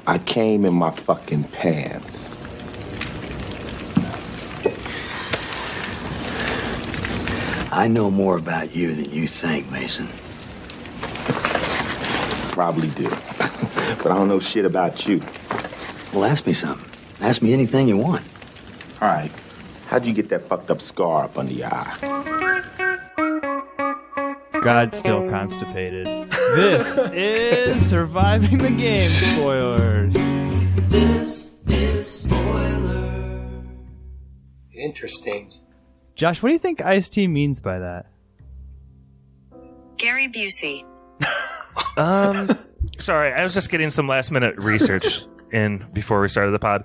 I came in my fucking pants. I know more about you than you think, Mason. Probably do. But I don't know shit about you. Well, ask me something. Ask me anything you want. All right. How'd you get that fucked up scar up under your eye? God's still constipated. This is Surviving the Game spoilers. This is spoiler. Interesting. Josh, what do you think Ice-T means by that? Gary Busey. Sorry, I was just getting some last minute research in before we started the pod.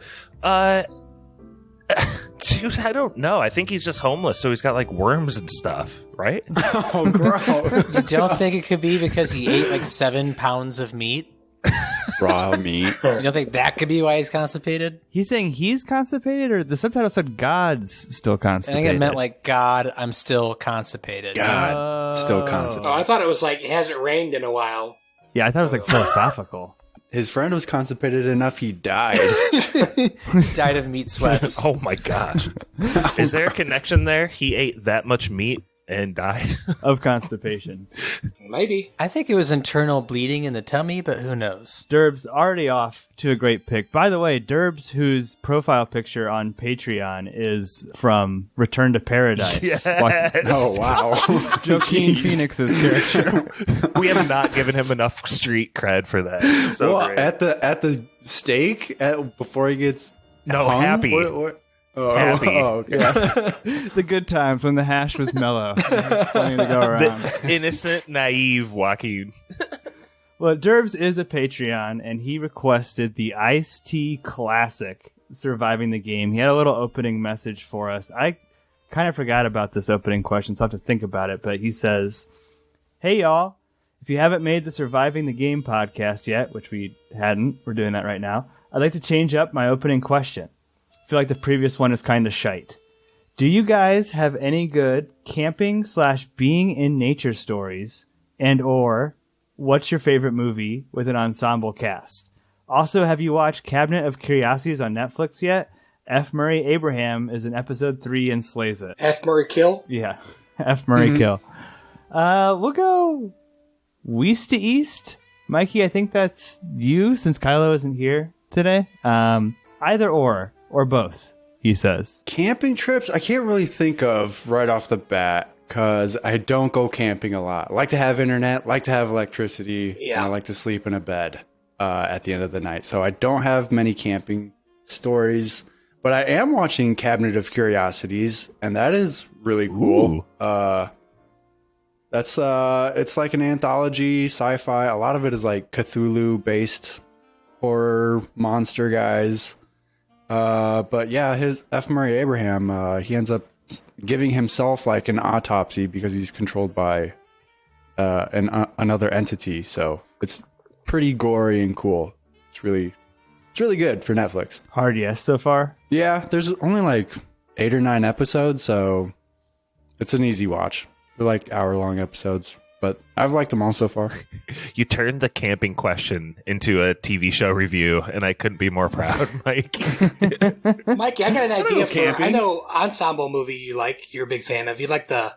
Dude, I don't know. I think he's just homeless, so he's got like worms and stuff, right? Oh, gross. You don't think it could be because he ate like 7 pounds of meat? Raw meat. You don't think that could be why he's constipated? He's saying he's constipated, or the subtitle said God's still I constipated? think it meant like, God, I'm still constipated. God, still constipated. Oh, I thought it was like it hasn't rained in a while. Yeah, I thought it was like philosophical. His friend was constipated enough he died. Died of meat sweats. Oh my gosh. Is there a connection there? He ate that much meat and died? Of constipation. Maybe. I think it was internal bleeding in the tummy, but who knows? Derb's already off to a great pick. By the way, Derb's, whose profile picture on Patreon is from Return to Paradise. Yes. Oh, wow. Joaquin Jeez. Phoenix's character. We have not given him enough street cred for that. It's so Well, great. at the stake before he gets No, hung? Happy. Oh, Happy. Oh, okay. The good times when the hash was mellow. Plenty to go around. The innocent, naive Joaquin. Well, Derbs is a Patreon, and he requested the Ice-T Classic, Surviving the Game. He had a little opening message for us. I kind of forgot about this opening question, so I have to think about it. But he says, "Hey, y'all. If you haven't made the Surviving the Game podcast yet," which we hadn't, we're doing that right now, "I'd like to change up my opening question. I feel like the previous one is kind of shite. Do you guys have any good camping/being in nature stories, and or what's your favorite movie with an ensemble cast? Also, have you watched Cabinet of Curiosities on Netflix yet? F. Murray Abraham is in episode 3 and slays it." F. Murray Kill? Yeah, F. Murray Kill. We'll go west to east. Mikey, I think that's you since Kylo isn't here today. Either or both, he says. Camping trips, I can't really think of right off the bat because I don't go camping a lot. I like to have internet, like to have electricity, Yeah. and I like to sleep in a bed at the end of the night. So I don't have many camping stories, but I am watching Cabinet of Curiosities, and that is really cool. That's it's like an anthology sci-fi. A lot of it is like Cthulhu-based horror monster guys. But yeah, his F. Murray Abraham, he ends up giving himself like an autopsy because he's controlled by another entity. So it's pretty gory and cool. It's really good for Netflix. Hard yes so far? Yeah, there's only like 8 or 9 episodes, so it's an easy watch. They're like hour-long episodes, but I've liked them all so far. You turned the camping question into a TV show review, and I couldn't be more proud, Mike. Mikey, I got an idea for... camping. I know Ensemble movie you're a big fan of. You like the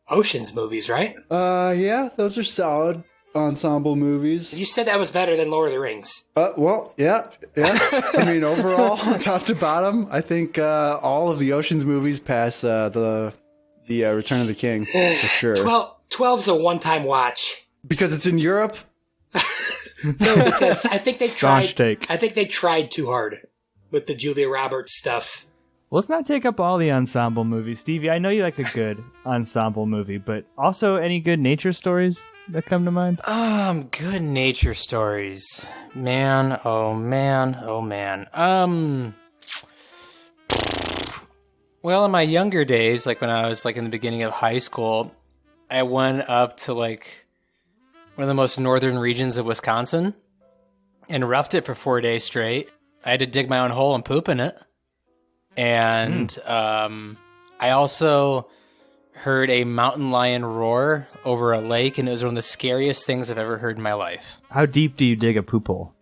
Oceans movies, right? Yeah, those are solid ensemble movies. You said that was better than Lord of the Rings. Well, yeah. I mean, overall, top to bottom, I think all of the Oceans movies pass the Return of the King for sure. 12's a one-time watch. Because it's in Europe. No, because I think they Staunch tried. take. I think they tried too hard with the Julia Roberts stuff. Well, let's not take up all the ensemble movies. Stevie, I know you like a good ensemble movie, but also any good nature stories that come to mind? Good nature stories. Man, oh man, oh man. Well, in my younger days, like when I was like in the beginning of high school, I went up to like one of the most northern regions of Wisconsin and roughed it for 4 days straight. I had to dig my own hole and poop in it. And I also heard a mountain lion roar over a lake, and it was one of the scariest things I've ever heard in my life. How deep do you dig a poop hole?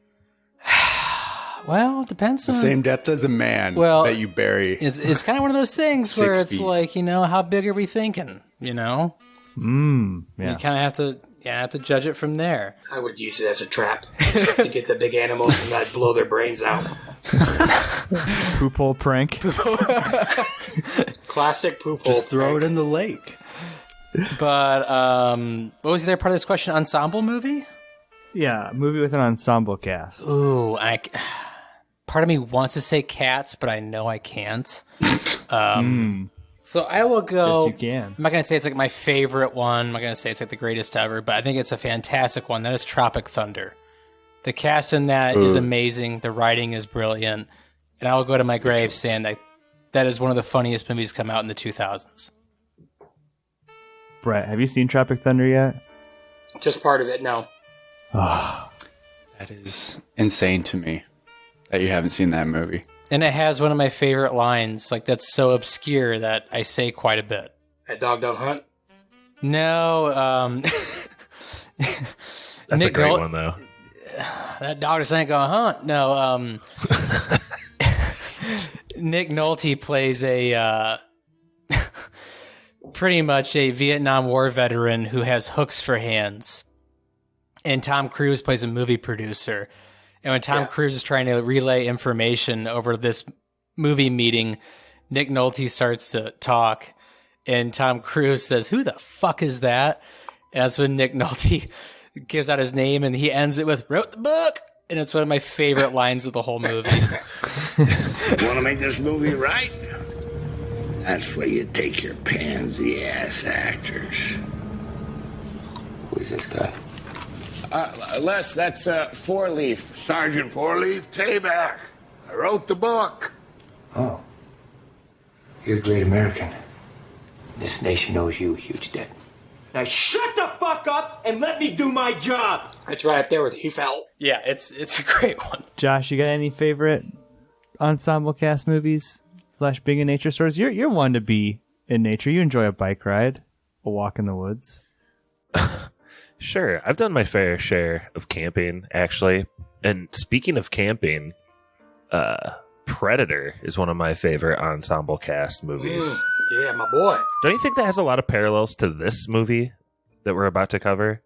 Well, it depends The on... same depth as a man Well, that you bury. It's kind of one of those things where 6 it's feet. like, how big are we thinking? Yeah. You kind of have to judge it from there. I would use it as a trap to get the big animals and not blow their brains out. Poop hole prank. Classic poop hole. Just throw prank. it in the lake. But what was the other part of this question? Ensemble movie? Yeah, movie with an ensemble cast. Ooh, part of me wants to say Cats, but I know I can't. So I will go. Yes, you can. I'm not going to say it's like my favorite one. I'm not going to say it's like the greatest ever, but I think it's a fantastic one. That is Tropic Thunder. The cast in that is amazing. The writing is brilliant. And I will go to my grave saying that is one of the funniest movies come out in the 2000s. Brett, have you seen Tropic Thunder yet? Just part of it, no. That is insane to me that you haven't seen that movie. And it has one of my favorite lines, like that's so obscure that I say quite a bit. That dog don't hunt? No, That's a great one, though. That dog just ain't gonna hunt. No, Nick Nolte plays a pretty much a Vietnam War veteran who has hooks for hands. And Tom Cruise plays a movie producer. And when Tom Cruise is trying to relay information over this movie meeting, Nick Nolte starts to talk. And Tom Cruise says, "Who the fuck is that?" And that's when Nick Nolte gives out his name, and he ends it with, "Wrote the book." And it's one of my favorite lines of the whole movie. Want to make this movie right? That's where you take your pansy-ass actors. Who is this guy? Les, that's Four Leaf. Sergeant Four Leaf Tayback. I wrote the book. Oh. You're a great American. This nation owes you a huge debt. Now shut the fuck up and let me do my job. It's right up there with He Felt. Yeah, it's a great one. Josh, you got any favorite ensemble cast movies / being in nature stores? You're one to be in nature. You enjoy a bike ride, a walk in the woods. Sure. I've done my fair share of camping, actually. And speaking of camping, Predator is one of my favorite ensemble cast movies. Yeah, my boy. Don't you think that has a lot of parallels to this movie that we're about to cover?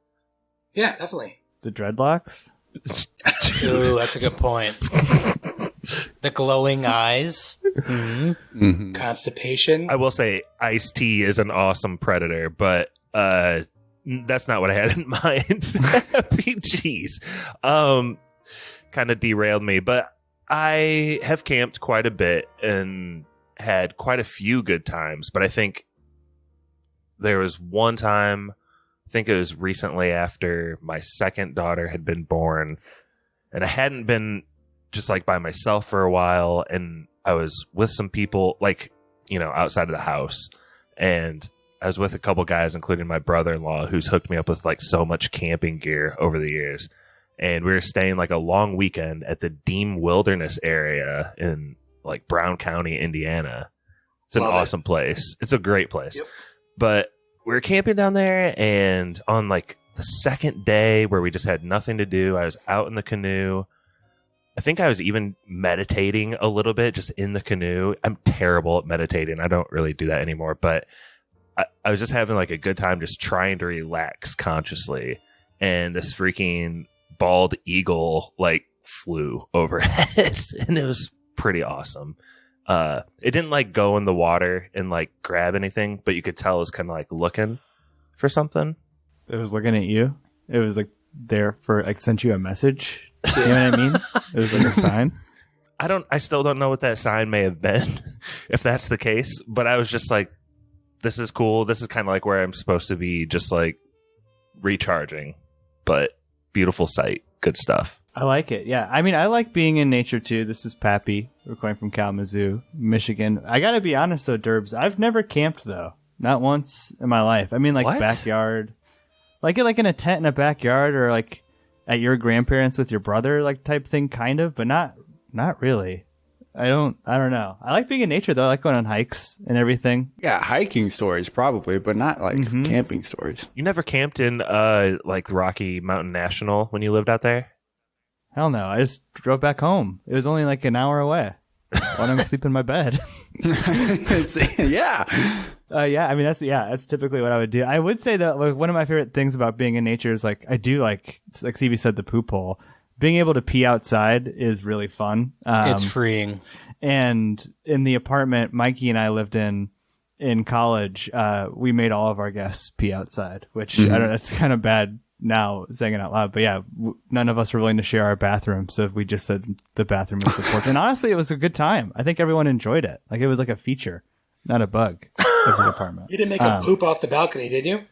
Yeah, definitely. The dreadlocks? Ooh, that's a good point. The glowing eyes. Mm-hmm. Mm-hmm. Constipation. I will say Ice-T is an awesome Predator, but that's not what I had in mind. Jeez. Kind of derailed me, but I have camped quite a bit and had quite a few good times, but I think there was one time, I think it was recently after my second daughter had been born, and I hadn't been just like by myself for a while, and I was with some people like, outside of the house, and I was with a couple guys, including my brother-in-law, who's hooked me up with like so much camping gear over the years. And we were staying like a long weekend at the Dean Wilderness area in like Brown County, Indiana. It's an awesome place. It's a great place. Yep. But we were camping down there, and on like the second day where we just had nothing to do, I was out in the canoe. I think I was even meditating a little bit just in the canoe. I'm terrible at meditating. I don't really do that anymore, but I was just having like a good time just trying to relax consciously. And this freaking bald eagle like flew overhead and it was pretty awesome. It didn't like go in the water and like grab anything, but you could tell it was kind of like looking for something. It was looking at you. It was like there for like sent you a message. You know what I mean? It was like a sign. I still don't know what that sign may have been, if that's the case, but I was just like, this is cool. This is kind of like where I'm supposed to be, just like recharging, but beautiful sight. Good stuff. I like it. Yeah. I mean, I like being in nature too. This is Pappy. We're going from Kalamazoo, Michigan. I got to be honest though, Derbs. I've never camped though. Not once in my life. I mean, like backyard, like in a tent in a backyard, or like at your grandparents with your brother, like type thing, kind of, but not really. I don't know. I like being in nature though. I like going on hikes and everything. Yeah, hiking stories probably, but not like camping stories. You never camped in like Rocky Mountain National when you lived out there? Hell no. I just drove back home. It was only like an hour away. While I'm asleep in my bed. Yeah. Yeah, I mean that's typically what I would do. I would say that like one of my favorite things about being in nature is like I do like Stevie said, the poop hole. Being able to pee outside is really fun. It's freeing. And in the apartment Mikey and I lived in college, we made all of our guests pee outside, which I don't know, it's kind of bad now saying it out loud, but yeah, none of us were willing to share our bathroom, so we just said the bathroom was the porch. And honestly, it was a good time. I think everyone enjoyed it. Like it was like a feature, not a bug of the apartment. You didn't make a poop off the balcony, did you?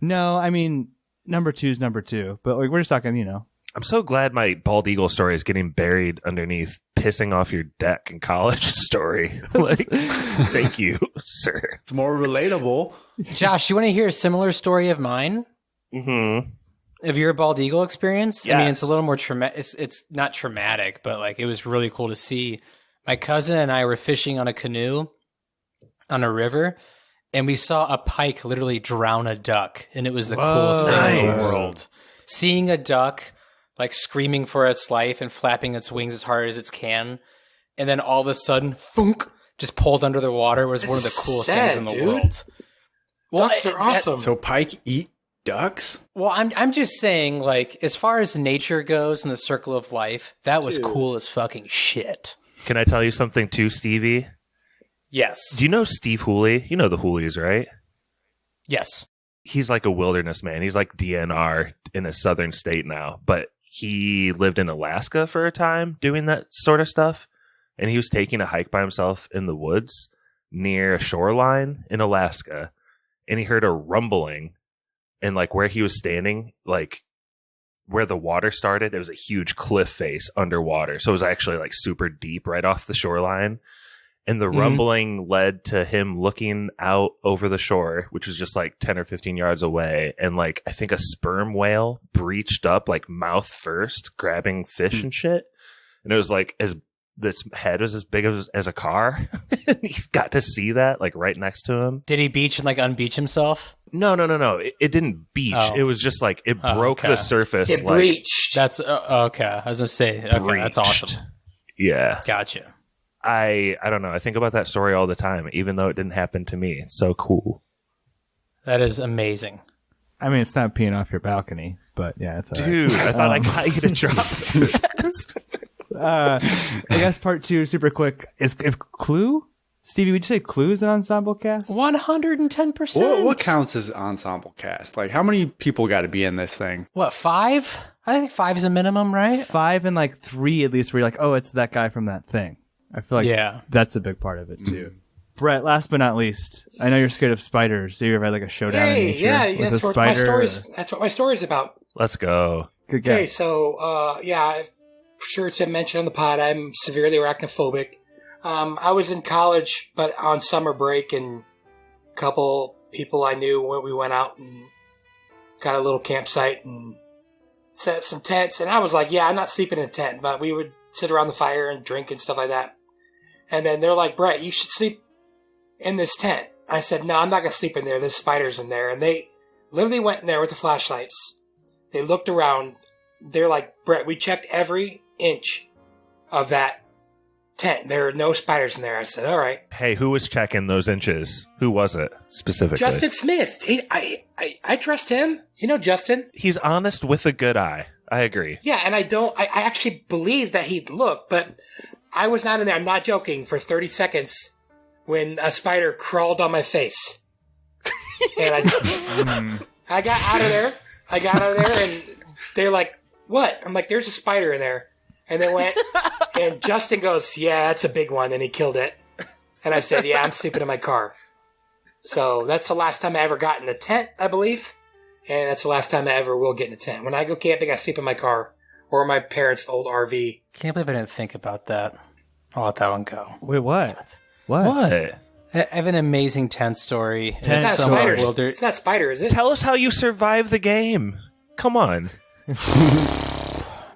No, I mean, number two is number two, but like, we're just talking, I'm so glad my bald eagle story is getting buried underneath pissing off your deck in college story. Like, thank you, sir. It's more relatable. Josh, you want to hear a similar story of mine? Mm-hmm. Of your bald eagle experience? Yes. I mean, it's a little more traumatic. It's not traumatic, but like it was really cool to see. My cousin and I were fishing on a canoe on a river, and we saw a pike literally drown a duck, and it was the coolest thing in the world. Seeing a duck like screaming for its life and flapping its wings as hard as it can, and then all of a sudden, thunk, just pulled under the water was one of the coolest things in the world. Well, Ducks are awesome. So pike eat ducks? Well, I'm just saying, like, as far as nature goes in the circle of life, that was cool as fucking shit. Can I tell you something too, Stevie? Yes. Do you know Steve Hooley? You know the Hoolies, right? Yes. He's like a wilderness man. He's like DNR in a southern state now, but he lived in Alaska for a time doing that sort of stuff. And he was taking a hike by himself in the woods near a shoreline in Alaska. And he heard a rumbling. And like where he was standing, like where the water started, it was a huge cliff face underwater. So it was actually like super deep right off the shoreline. And the rumbling led to him looking out over the shore, which was just like 10 or 15 yards away. And like, I think a sperm whale breached up like mouth first, grabbing fish and shit. And it was like its head was as big as a car. He got to see that like right next to him. Did he beach and like unbeach himself? No. It didn't beach. Oh. It was just like it broke the surface. It like, breached. That's okay. I was gonna say, okay, that's breached. awesome. Yeah. Gotcha. I don't know. I think about that story all the time, even though it didn't happen to me. It's so cool. That is amazing. I mean, it's not peeing off your balcony, but yeah, it's all right. Dude, I thought I got you to drop that. I guess part two, super quick, is if Clue? Stevie, would you say Clue is an ensemble cast? 110%. What counts as ensemble cast? Like, how many people got to be in this thing? What, 5? I think 5 is a minimum, right? 5 and like 3 at least where you're like, oh, it's that guy from that thing. I feel like that's a big part of it too. Brett, last but not least, I know you're scared of spiders. So you ever had like a showdown in nature with a spider? That's what my story's about. Let's go. Good guess. Okay, so I'm sure it's been mentioned on the pod. I'm severely arachnophobic. I was in college, but on summer break, and a couple people I knew we went out and got a little campsite and set up some tents. And I was like, yeah, I'm not sleeping in a tent, but we would sit around the fire and drink and stuff like that. And then they're like, Brett, you should sleep in this tent. I said, no, I'm not going to sleep in there. There's spiders in there. And they literally went in there with the flashlights. They looked around. They're like, Brett, we checked every inch of that tent. There are no spiders in there. I said, all right. Hey, who was checking those inches? Who was it specifically? Justin Smith. I trust him. You know Justin. He's honest with a good eye. I agree. Yeah, and I actually believe that he'd look, but I was not in there. I'm not joking. For 30 seconds when a spider crawled on my face. And I got out of there. And they're like, what? I'm like, there's a spider in there. And they went, and Justin goes, yeah, that's a big one. And he killed it. And I said, yeah, I'm sleeping in my car. So that's the last time I ever got in a tent, I believe. And that's the last time I ever will get in a tent. When I go camping, I sleep in my car or my parents' old RV. Can't believe I didn't think about that. I'll let that one go. Wait, what? What? I have an amazing tent story. It's not spider, is it? Tell us how you survived the game. Come on.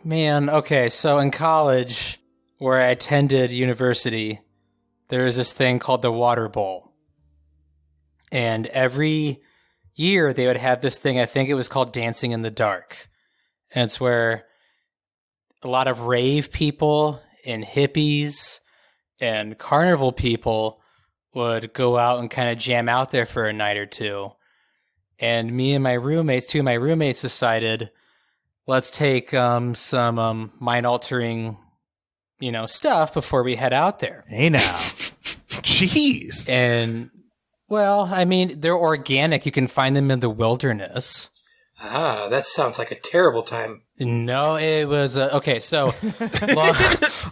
Man, okay, so in college, where I attended university, there was this thing called the Water Bowl. And every year they would have this thing, I think it was called Dancing in the Dark. And it's where a lot of rave people and hippies and carnival people would go out and kind of jam out there for a night or two. And me and my roommates, two of my roommates, decided, let's take some mind-altering, stuff before we head out there. Hey now. Jeez. And, well, I mean, they're organic. You can find them in the wilderness. Ah, that sounds like a terrible time. No, it was okay. So,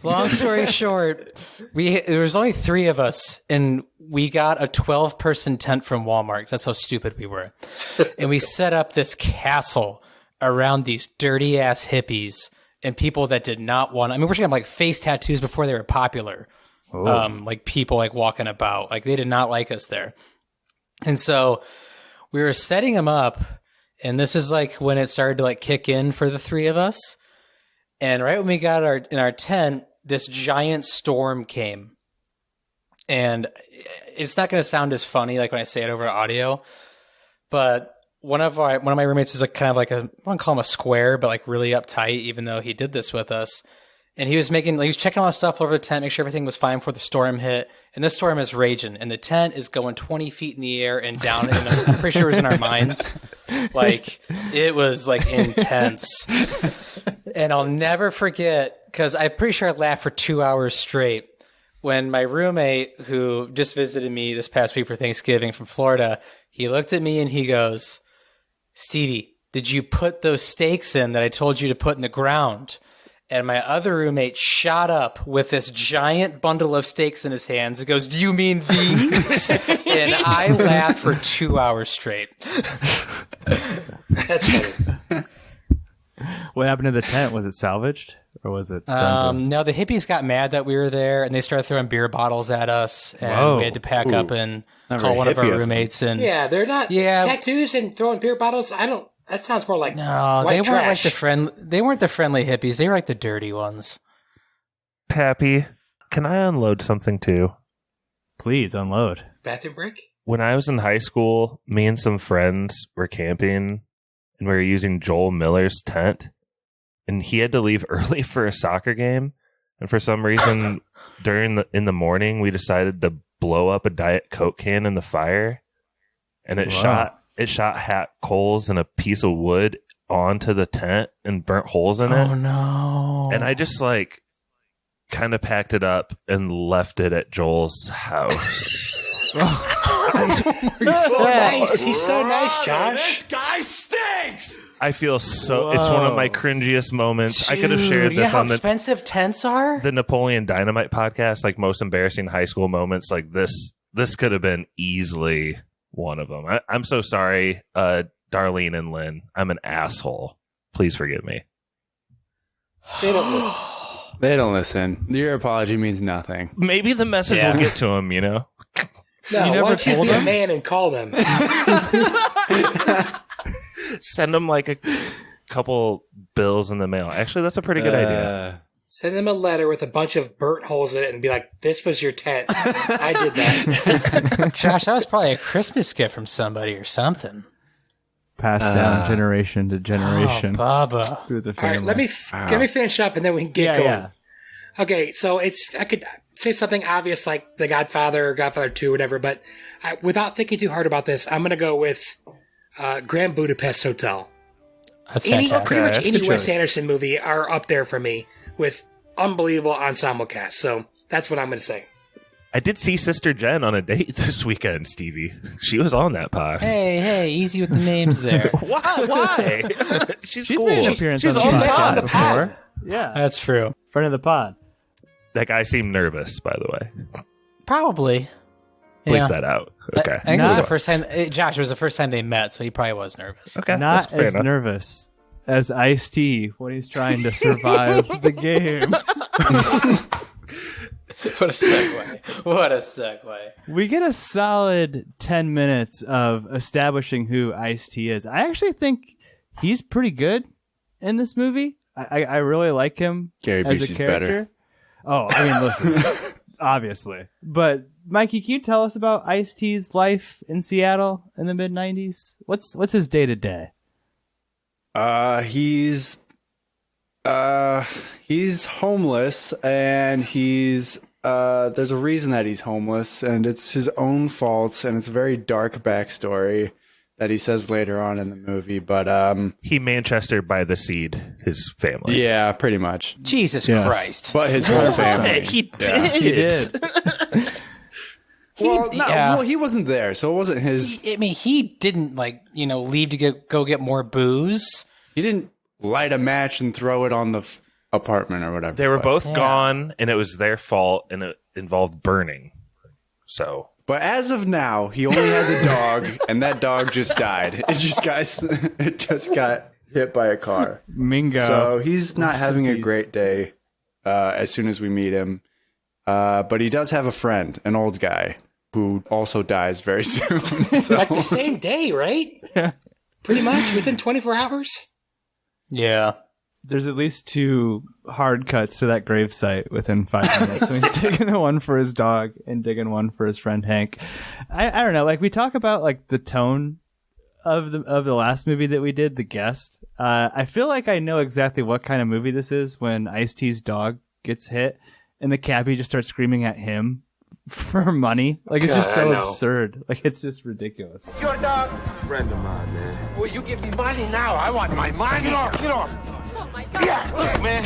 long story short, there was only 3 of us, and we got a 12-person tent from Walmart. That's how stupid we were, and we set up this castle around these dirty ass hippies and people that did not want. I mean, we're talking like face tattoos before they were popular. Like people like walking about, like they did not like us there, and so we were setting them up. And this is like when it started to like kick in for the 3 of us. And right when we got in our tent, this giant storm came. And it's not going to sound as funny like when I say it over audio, but one of my roommates is like kind of like I want to call him a square, but like really uptight, even though he did this with us. And he was checking all the stuff over the tent, make sure everything was fine before the storm hit. And this storm is raging, and the tent is going 20 feet in the air and down. And I'm pretty sure it was in our minds. Like, it was like intense. And I'll never forget, because I'm pretty sure I laughed for 2 hours straight, when my roommate, who just visited me this past week for Thanksgiving from Florida, he looked at me and he goes, "Stevie, did you put those stakes in that I told you to put in the ground?" And my other roommate shot up with this giant bundle of stakes in his hands and goes, "Do you mean these?" And I laughed for 2 hours straight. That's funny. What happened to the tent? Was it salvaged or was it? No, the hippies got mad that we were there and they started throwing beer bottles at us. And we had to pack up and call one of our roommates. And yeah, they're not tattoos and throwing beer bottles. That sounds more like no. White They weren't trash. like They weren't the friendly hippies. They were like the dirty ones. Pappy, can I unload something too? Please unload. Bathroom break? When I was in high school, me and some friends were camping and we were using Joel Miller's tent. And he had to leave early for a soccer game. And for some reason, in the morning, we decided to blow up a Diet Coke can in the fire. And it shot hot coals and a piece of wood onto the tent and burnt holes in it. Oh, no. And I just like kind of packed it up and left it at Joel's house. He's so nice. He's so nice, Josh. This guy stinks! I feel so... It's one of my cringiest moments. Dude, I could have shared this how on expensive tents are? the Napoleon Dynamite podcast, like most embarrassing high school moments. Like this could have been easily one of them. I'm so sorry, Darlene and Lynn. I'm an asshole. Please forgive me. They don't listen. They don't listen. Your apology means nothing. Maybe the message will get to them, you know? No, You never why don't you told be a them? man and call them? Send them like a couple bills in the mail. Actually, that's a pretty good idea. Send them a letter with a bunch of burnt holes in it and be like, "This was your tent. I did that." Josh, that was probably a Christmas gift from somebody or something. Passed down generation to generation. Oh, Bubba. Through the All family. right, let me finish up and then we can get going. Yeah. Okay, so I could say something obvious like The Godfather or Godfather 2 or whatever, but without thinking too hard about this, I'm going to go with Grand Budapest Hotel. That's Pretty fantastic. much any Good Wes choice. Anderson movie are up there for me with unbelievable ensemble cast. So that's what I'm going to say. I did see Sister Jen on a date this weekend, Stevie. She was on that pod. Hey, easy with the names there. Why? She's cool. made an appearance on the She's been podcast on the pod. before. Yeah. That's true. Friend of the pod. That guy seemed nervous, by the way. Probably. Bleep Yeah. that out. Okay. I think it was the first time, Josh, it was the first time they met, so he probably was nervous. Okay. Not that's fair as enough. nervous as Ice-T when he's trying to survive the game. What a segue. What a segue. We get a solid 10 minutes of establishing who Ice-T is. I actually think he's pretty good in this movie. I really like him Gary as Busey's a character. Oh, I mean, listen, obviously. But Mikey, can you tell us about Ice-T's life in Seattle in the mid-90s? What's his day-to-day? He's He's homeless, and he's there's a reason that he's homeless, and it's his own fault, and it's a very dark backstory that he says later on in the movie. But he Manchester by the Seed, his family. Yeah, pretty much. Jesus Christ! But his whole family. He did. Yeah. He did. Well, he wasn't there, so it wasn't his. I mean, he didn't leave to go get more booze. He didn't light a match and throw it on the apartment or whatever. They were both gone, and it was their fault, and it involved burning. So, but as of now, he only has a dog, and that dog just died. It just got hit by a car. Mingo. So he's not having a great day. As soon as we meet him, but he does have a friend, an old guy, who also dies very soon. So. Like the same day, right? Yeah. Pretty much within 24 hours. Yeah. There's at least 2 hard cuts to that gravesite within 5 minutes. So he's digging the one for his dog and digging one for his friend Hank. I don't know. Like, we talk about like the tone of the last movie that we did, The Guest. I feel like I know exactly what kind of movie this is when Ice-T's dog gets hit and the cabbie just starts screaming at him for money. Like, it's just so absurd. Like, it's just ridiculous. It's your dog? Friend of mine, man. Well, you give me money now. I want my money. Get off, get off. Oh, my God. Yeah, look, man.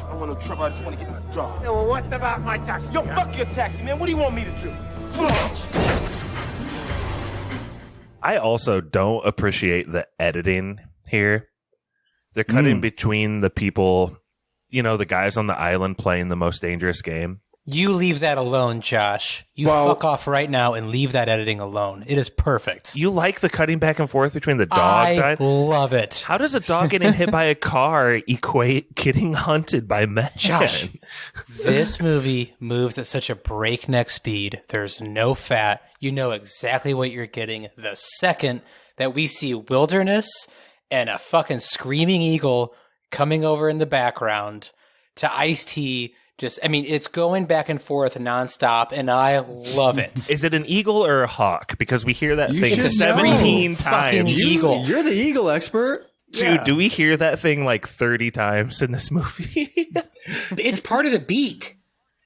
I don't want no trouble. I just want to get my dog. Yeah, well, what about my taxi? Yo, fuck your taxi, man. What do you want me to do? I also don't appreciate the editing here. They're cutting between the people, the guys on the island playing the most dangerous game. You leave that alone, Josh. Fuck off right now and leave that editing alone. It is perfect. You like the cutting back and forth between the dog? I love it. How does a dog getting hit by a car equate getting hunted by men? Josh, this movie moves at such a breakneck speed. There's no fat. You know exactly what you're getting the second that we see wilderness and a fucking screaming eagle coming over in the background to Ice-T. It's going back and forth nonstop, and I love it. Is it an eagle or a hawk? Because we hear that thing 17 times. Eagle. You're the eagle expert. Dude, do we hear that thing like 30 times in this movie? It's part of the beat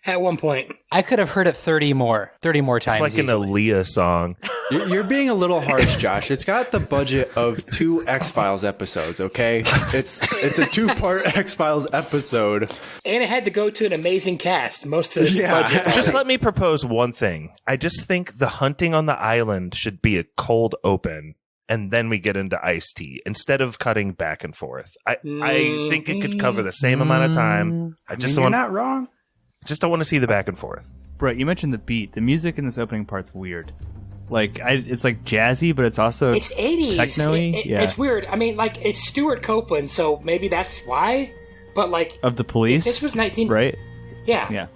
at one point. I could have heard it 30 more times. It's like easily. an Aaliyah song. You're being a little harsh, Josh. It's got the budget of 2 X-Files episodes, okay? It's a 2-part X-Files episode. And it had to go to an amazing cast most of the budget. Just let me propose one thing. I just think the hunting on the island should be a cold open, and then we get into Ice-T instead of cutting back and forth. I think it could cover the same amount of time. You're not wrong. Just don't want to see the back and forth. Brett, you mentioned the beat. The music in this opening part's weird. Like, it's like jazzy, but it's also it's 80s. Techno-y. It's weird. I mean, like, it's Stuart Copeland, so maybe that's why. But like, of the Police, if this was right? Yeah.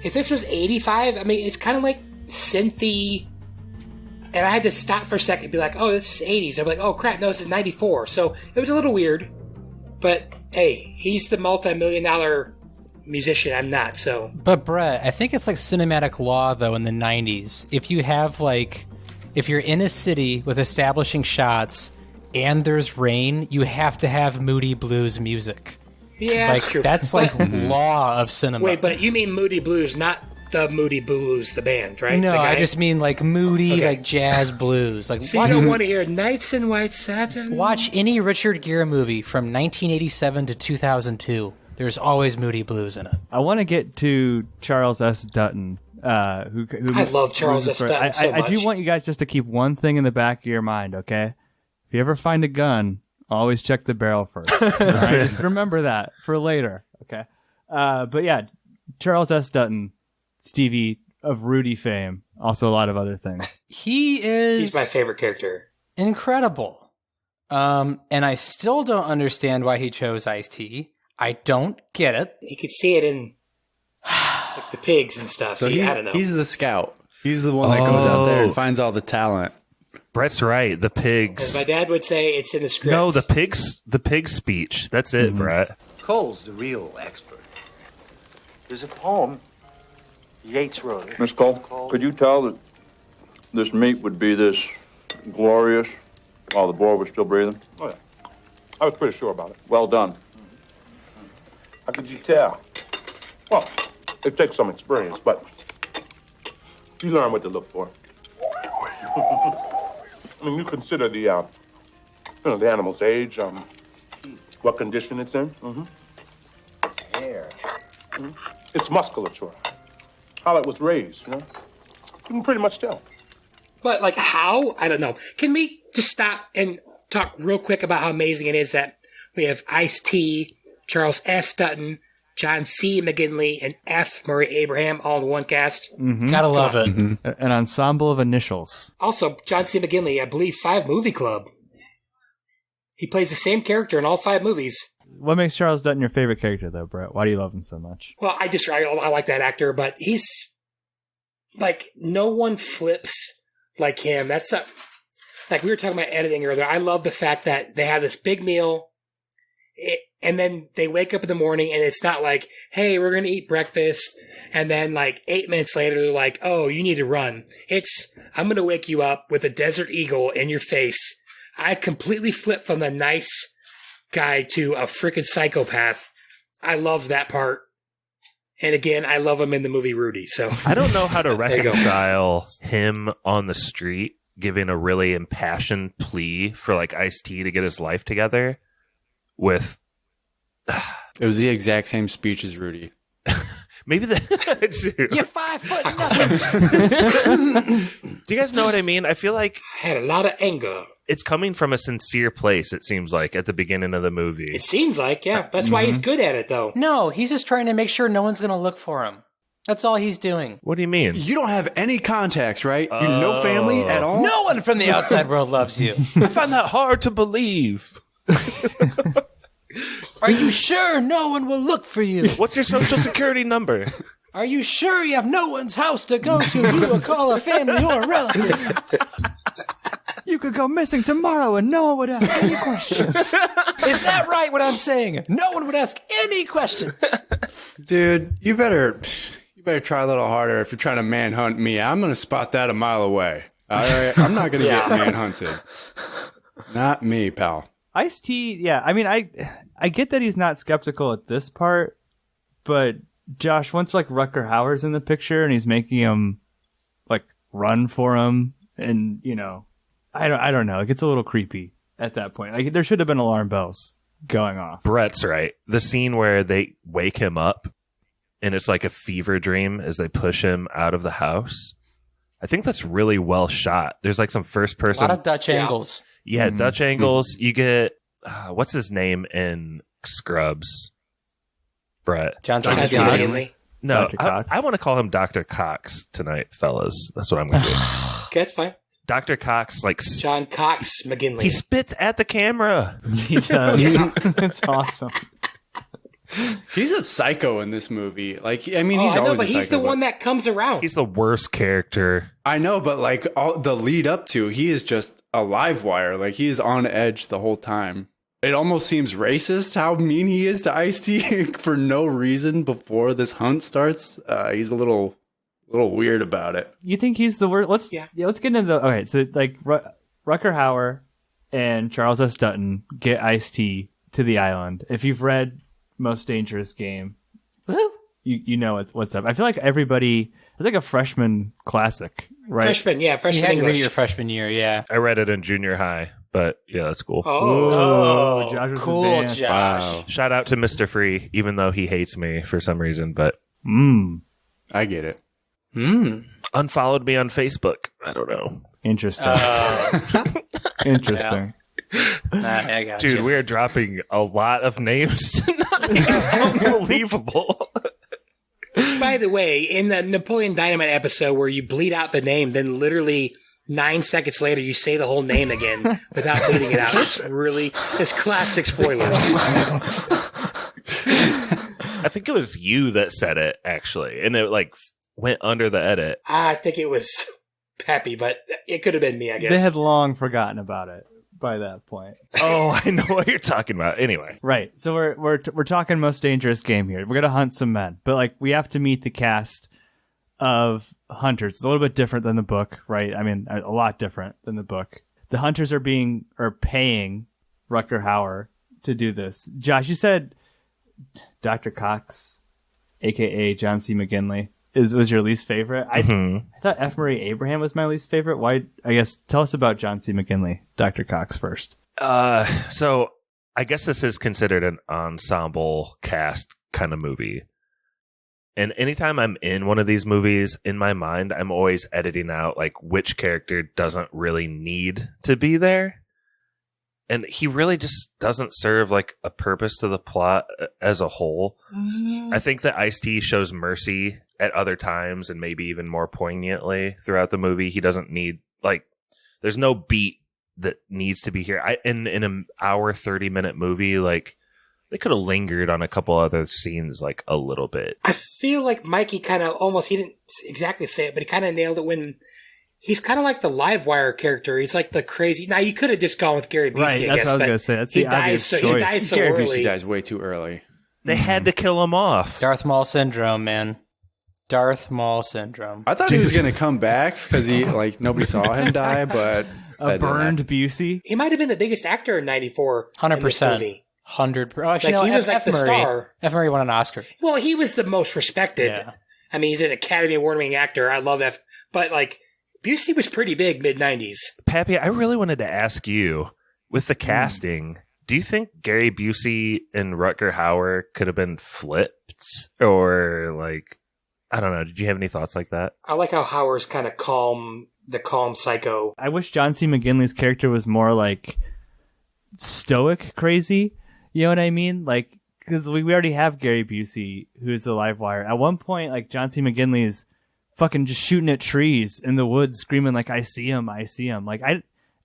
If this was 85, I mean, it's kind of like synthy. And I had to stop for a second and be like, oh, this is 80s. I'm like, oh crap, no, this is 94. So it was a little weird. But hey, he's the multi-million-dollar musician. I'm not, so. But Brett, I think it's like cinematic law though in the 90s. If you have if you're in a city with establishing shots and there's rain, you have to have moody blues music. Yeah, that's true. That's like law of cinema. Wait, but you mean Moody Blues, not the Moody Blues, the band, right? No, I just mean like moody, like jazz blues. Like, so you don't want to hear Nights in White Satin? Watch any Richard Gere movie from 1987 to 2002. There's always moody blues in it. I want to get to Charles S. Dutton. Who I love Charles S. Dutton so much. I do want you guys just to keep one thing in the back of your mind, okay? If you ever find a gun, always check the barrel first. All right? Just remember that for later, okay? But yeah, Charles S. Dutton, Stevie of Rudy fame, also a lot of other things. He's my favorite character. Incredible. And I still don't understand why he chose Ice-T. I don't get it. You could see it in like the pigs and stuff. So I don't know. He's the scout. He's the one that goes out there and finds all the talent. Brett's right. The pigs. As my dad would say, it's in the script. No, the pig speech. That's it, Brett. Cole's the real expert. There's a poem Yeats wrote it. Miss Cole, could you tell that this meat would be this glorious while the boy was still breathing? Oh, yeah. I was pretty sure about it. Well done. How could you tell? Well, it takes some experience, but you learn what to look for. I mean, you consider the animal's age, what condition it's in. It's hair. Its musculature, how it was raised, You can pretty much tell. But, like, how? I don't know. Can we just stop and talk real quick about how amazing it is that we have Ice-T, Charles S. Dutton, John C. McGinley, and F. Murray Abraham all in one cast? Mm-hmm. Gotta love it. Mm-hmm. An ensemble of initials. Also, John C. McGinley, I believe 5 Movie Club. He plays the same character in all 5 movies. What makes Charles Dutton your favorite character, though, Brett? Why do you love him so much? Well, I like that actor, but he's, like, no one flips like him. That's not, like we were talking about editing earlier. I love the fact that they have this big meal, and then they wake up in the morning, and it's not like, hey, we're going to eat breakfast, and then like 8 minutes later, they're like, oh, you need to run. It's, I'm going to wake you up with a desert eagle in your face. I completely flipped from the nice guy to a freaking psychopath. I love that part. And again, I love him in the movie Rudy. So I don't know how to reconcile him on the street giving a really impassioned plea for like Ice-T to get his life together with. It was the exact same speech as Rudy. Maybe the You're 5 foot nothing. Do you guys know what I mean? I feel like I had a lot of anger. It's coming from a sincere place, it seems like, at the beginning of the movie. It seems like, yeah. That's why he's good at it, though. No, he's just trying to make sure no one's going to look for him. That's all he's doing. What do you mean? You don't have any contacts, right? You no family at all? No one from the outside world loves you. I find that hard to believe. Are you sure no one will look for you? What's your social security number? Are you sure you have no one's house to go to? You will call a family or a relative. You could go missing tomorrow and no one would ask any questions. Is that right what I'm saying? No one would ask any questions. Dude, you better try a little harder if you're trying to manhunt me. I'm going to spot that a mile away. All right? I'm not going to get manhunted. Not me, pal. Ice-T, yeah. I mean, I get that he's not skeptical at this part, but Josh, once like Rutger Hauer's in the picture and he's making him like run for him, and I don't know. It gets a little creepy at that point. Like there should have been alarm bells going off. Brett's right. The scene where they wake him up and it's like a fever dream as they push him out of the house. I think that's really well shot. There's like some first person. A lot of Dutch angles. Yeah, Dutch angles. You get, what's his name in Scrubs? Brett. John C. McGinley. No, Dr. Cox. I want to call him Dr. Cox tonight, fellas. That's what I'm going to do. Okay, that's fine. Dr. Cox, like, John Cox McGinley. he spits at the camera. He does. It's awesome. He's a psycho in this movie. Like, I mean, I he's know, always but a he's psycho, the one that comes around. He's the worst character. I know, but like all the lead up to, he is just a live wire. Like he's on edge the whole time. It almost seems racist how mean he is to Ice-T for no reason before this hunt starts. He's a little weird about it. You think he's the worst? Let's get into the. Okay, so like Rutger Hauer and Charles S. Dutton get Ice-T to the island. If you've read Most Dangerous Game, you know what's up. I feel like everybody. It's like a freshman classic, right? Freshman You English. had to read your freshman year, yeah. I read it in junior high, but yeah, that's cool. Oh, Josh was cool, advanced. Josh. Wow. Shout out to Mr. Free, even though he hates me for some reason, but I get it. unfollowed me on Facebook. I don't know. Interesting. Interesting. I got Dude, you. we are dropping a lot of names tonight. It's unbelievable. By the way, in the Napoleon Dynamite episode where you bleed out the name, then literally 9 seconds later you say the whole name again without bleeding it out. It's classic spoilers. I think it was you that said it, actually, and it like went under the edit. I think it was Pappy, but it could have been me, I guess. They had long forgotten about it by that point. Oh, I know what you're talking about. Anyway, Right. So we're talking Most Dangerous Game here. We're gonna hunt some men, but like we have to meet the cast of hunters. It's a little bit different than the book, right? I mean, a lot different than the book. The hunters are paying Rutger Hauer to do this. Josh, you said Dr. Cox, a.k.a. John C. McGinley, was your least favorite. I thought F. Murray Abraham was my least favorite. Why? I guess tell us about John C. McGinley, Dr. Cox first. So I guess this is considered an ensemble cast kind of movie. And anytime I'm in one of these movies, in my mind, I'm always editing out like which character doesn't really need to be there. And he really just doesn't serve like a purpose to the plot as a whole. I think that Ice-T shows mercy at other times and maybe even more poignantly throughout the movie. He doesn't need like, there's no beat that needs to be here. In an hour 30-minute movie, like they could have lingered on a couple other scenes like a little bit. I feel like Mikey kind of almost, he didn't exactly say it, but he kind of nailed it when he's kind of like the Livewire character. He's like the crazy. Now you could have just gone with Gary Busey, right, that's I guess, what I was but gonna say. That's he the dies obvious so choice. he dies so Gary early. Busey dies way too early. They had to kill him off. Darth Maul syndrome, man. Darth Maul syndrome. I thought he was going to come back because he like nobody saw him die, but A burned Busey. He might have been the biggest actor in '94. 100%. 100%. Oh, actually, Like, no, he was like F. the Murray. star. F. Murray won an Oscar. Well, he was the most respected. Yeah. I mean, he's an Academy Award-winning actor. I love that. But like, Busey was pretty big mid-'90s. Pappy, I really wanted to ask you, with the casting, do you think Gary Busey and Rutger Hauer could have been flipped? Or like, I don't know. Did you have any thoughts like that? I like how Hauer's kind of calm, the calm psycho. I wish John C. McGinley's character was more like stoic crazy. You know what I mean? Like, because we already have Gary Busey, who's a Livewire. At one point, like, John C. McGinley's fucking just shooting at trees in the woods, screaming like, I see him, I see him. Like, I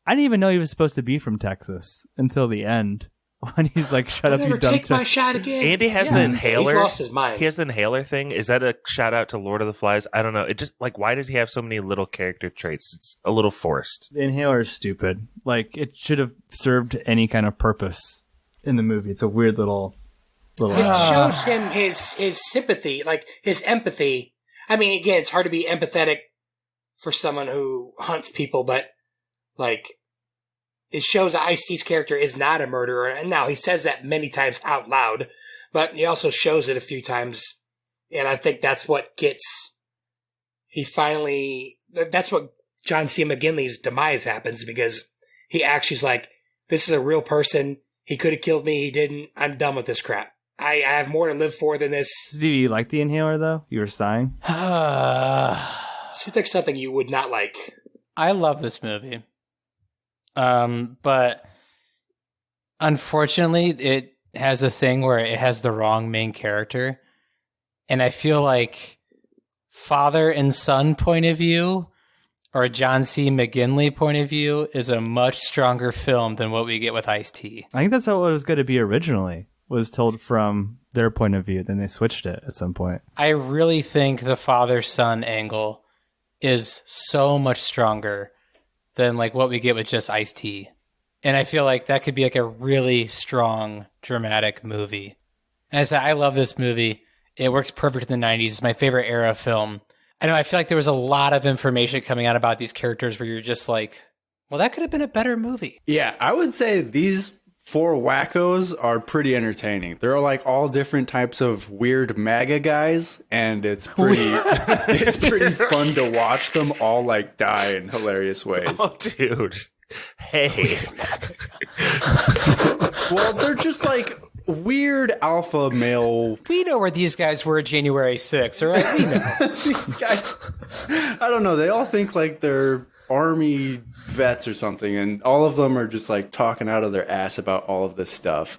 didn't even know he was supposed to be from Texas until the end. When he's like, shut up, you never dumb take my shot again. Andy has the inhaler. He's lost his mind. He has the inhaler thing. Is that a shout out to Lord of the Flies? I don't know. It just, like, why does he have so many little character traits? It's a little forced. The inhaler is stupid. Like, it should have served any kind of purpose in the movie. It's a weird little It shows him his sympathy, like his empathy. I mean, again, it's hard to be empathetic for someone who hunts people, but like, it shows that Ice-T's character is not a murderer. And now he says that many times out loud, but he also shows it a few times. And I think that's what that's what John C. McGinley's demise happens, because he actually is like, this is a real person. He could have killed me. He didn't. I'm done with this crap. I have more to live for than this. Stevie, you like the inhaler, though? You were sighing? Seems like something you would not like. I love this movie. But unfortunately, it has a thing where it has the wrong main character. And I feel like father and son point of view, or John C. McGinley point of view, is a much stronger film than what we get with Ice-T. I think that's how it was going to be originally, was told from their point of view. Then they switched it at some point. I really think the father-son angle is so much stronger than like what we get with just Ice-T. And I feel like that could be like a really strong, dramatic movie. And I said, I love this movie. It works perfect in the 90s. It's my favorite era of film. I know, I feel like there was a lot of information coming out about these characters where you're just like, well, that could have been a better movie. Yeah, I would say these four wackos are pretty entertaining. They're like all different types of weird MAGA guys, and it's pretty fun to watch them all like die in hilarious ways. Oh, dude. Hey. Well, they're just like weird alpha male. We know where these guys were January 6th, all right? We know. These guys, I don't know. They all think like they're army vets or something, and all of them are just like talking out of their ass about all of this stuff.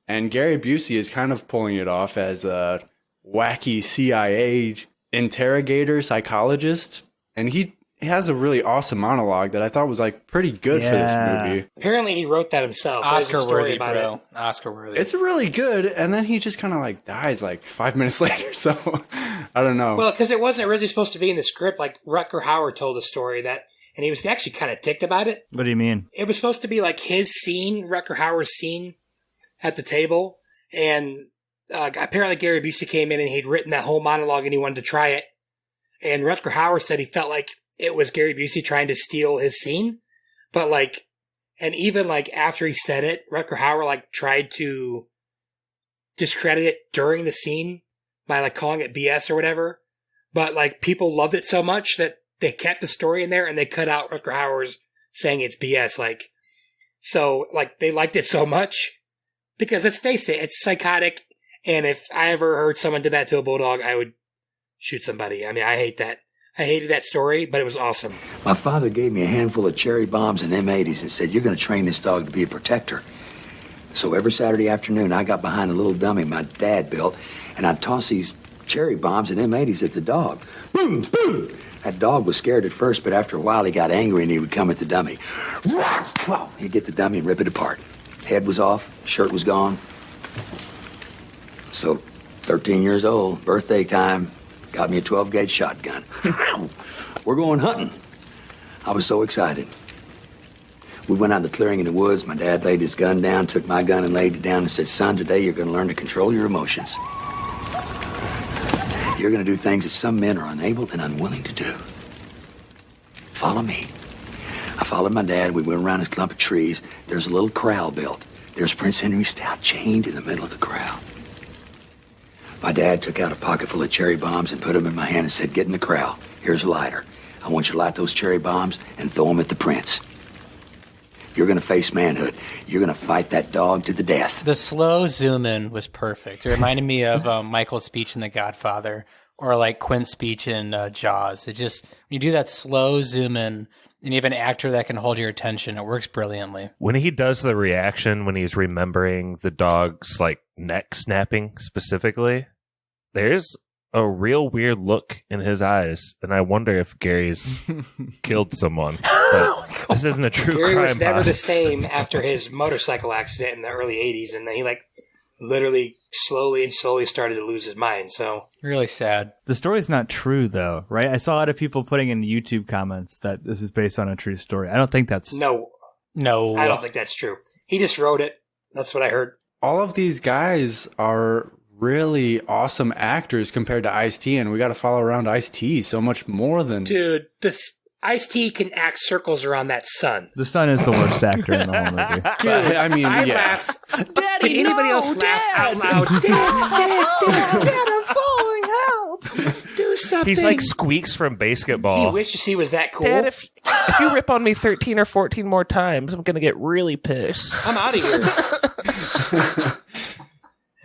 And Gary Busey is kind of pulling it off as a wacky CIA interrogator psychologist, and he has a really awesome monologue that I thought was like pretty good for this movie. Apparently he wrote that himself. There's a story Oscar-worthy, about bro. it. Oscar-worthy. It's really good, and then he just kind of like dies like 5 minutes later, so I don't know. Well, because it wasn't originally supposed to be in the script. Like, Rutger Hauer told a story that, and he was actually kind of ticked about it. What do you mean? It was supposed to be like his scene, Rutger Hauer's scene at the table. And apparently Gary Busey came in and he'd written that whole monologue and he wanted to try it. And Rutger Hauer said he felt like it was Gary Busey trying to steal his scene. But like, And even like after he said it, Rutger Hauer like tried to discredit it during the scene by like calling it BS or whatever. But like people loved it so much that they kept the story in there and they cut out Rutger Hauer's saying it's BS. Like, so like they liked it so much because let's face it, it's psychotic. And if I ever heard someone do that to a bulldog, I would shoot somebody. I mean, I hate that. I hated that story, but it was awesome. My father gave me a handful of cherry bombs and M80s and said, you're going to train this dog to be a protector. So every Saturday afternoon, I got behind a little dummy my dad built, and I'd toss these cherry bombs and M80s at the dog. Boom, boom. That dog was scared at first, but after a while, he got angry and he would come at the dummy. He'd get the dummy and rip it apart. Head was off, shirt was gone. So, 13 years old, birthday time, got me a 12-gauge shotgun. We're going hunting. I was so excited. We went out in the clearing in the woods. My dad laid his gun down, took my gun and laid it down and said, son, today you're going to learn to control your emotions. You're going to do things that some men are unable and unwilling to do. Follow me. I followed my dad. We went around a clump of trees. There's a little corral built. There's Prince Henry Stout chained in the middle of the corral. My dad took out a pocket full of cherry bombs and put them in my hand and said, get in the corral. Here's a lighter. I want you to light those cherry bombs and throw them at the prince. You're going to face manhood. You're going to fight that dog to the death. The slow zoom in was perfect. It reminded me of Michael's speech in The Godfather or like Quint's speech in Jaws. It just, when you do that slow zoom in and you have an actor that can hold your attention, it works brilliantly. When he does the reaction, when he's remembering the dog's like neck snapping specifically, there's a real weird look in his eyes, and I wonder if Gary's killed someone. But this isn't a true Gary crime. was never the same after his motorcycle accident in the early 80s, and then he like literally slowly started to lose his mind. So really sad. The story's not true though, right? I saw a lot of people putting in YouTube comments that this is based on a true story. I don't think that's No. I don't think that's true. He just wrote it. That's what I heard. All of these guys are really awesome actors compared to Ice-T, and we got to follow around Ice-T so much more than... Dude, this Ice-T can act circles around that sun. The son is the worst actor in the whole movie. Dude, I mean, I yeah. laughed. Can anybody else laugh out loud? Dad, I'm falling. Help! Do something. He's like Squeaks from Basketball. He wishes he was that cool. Dad, if you rip on me 13 or 14 more times, I'm going to get really pissed. I'm out of here.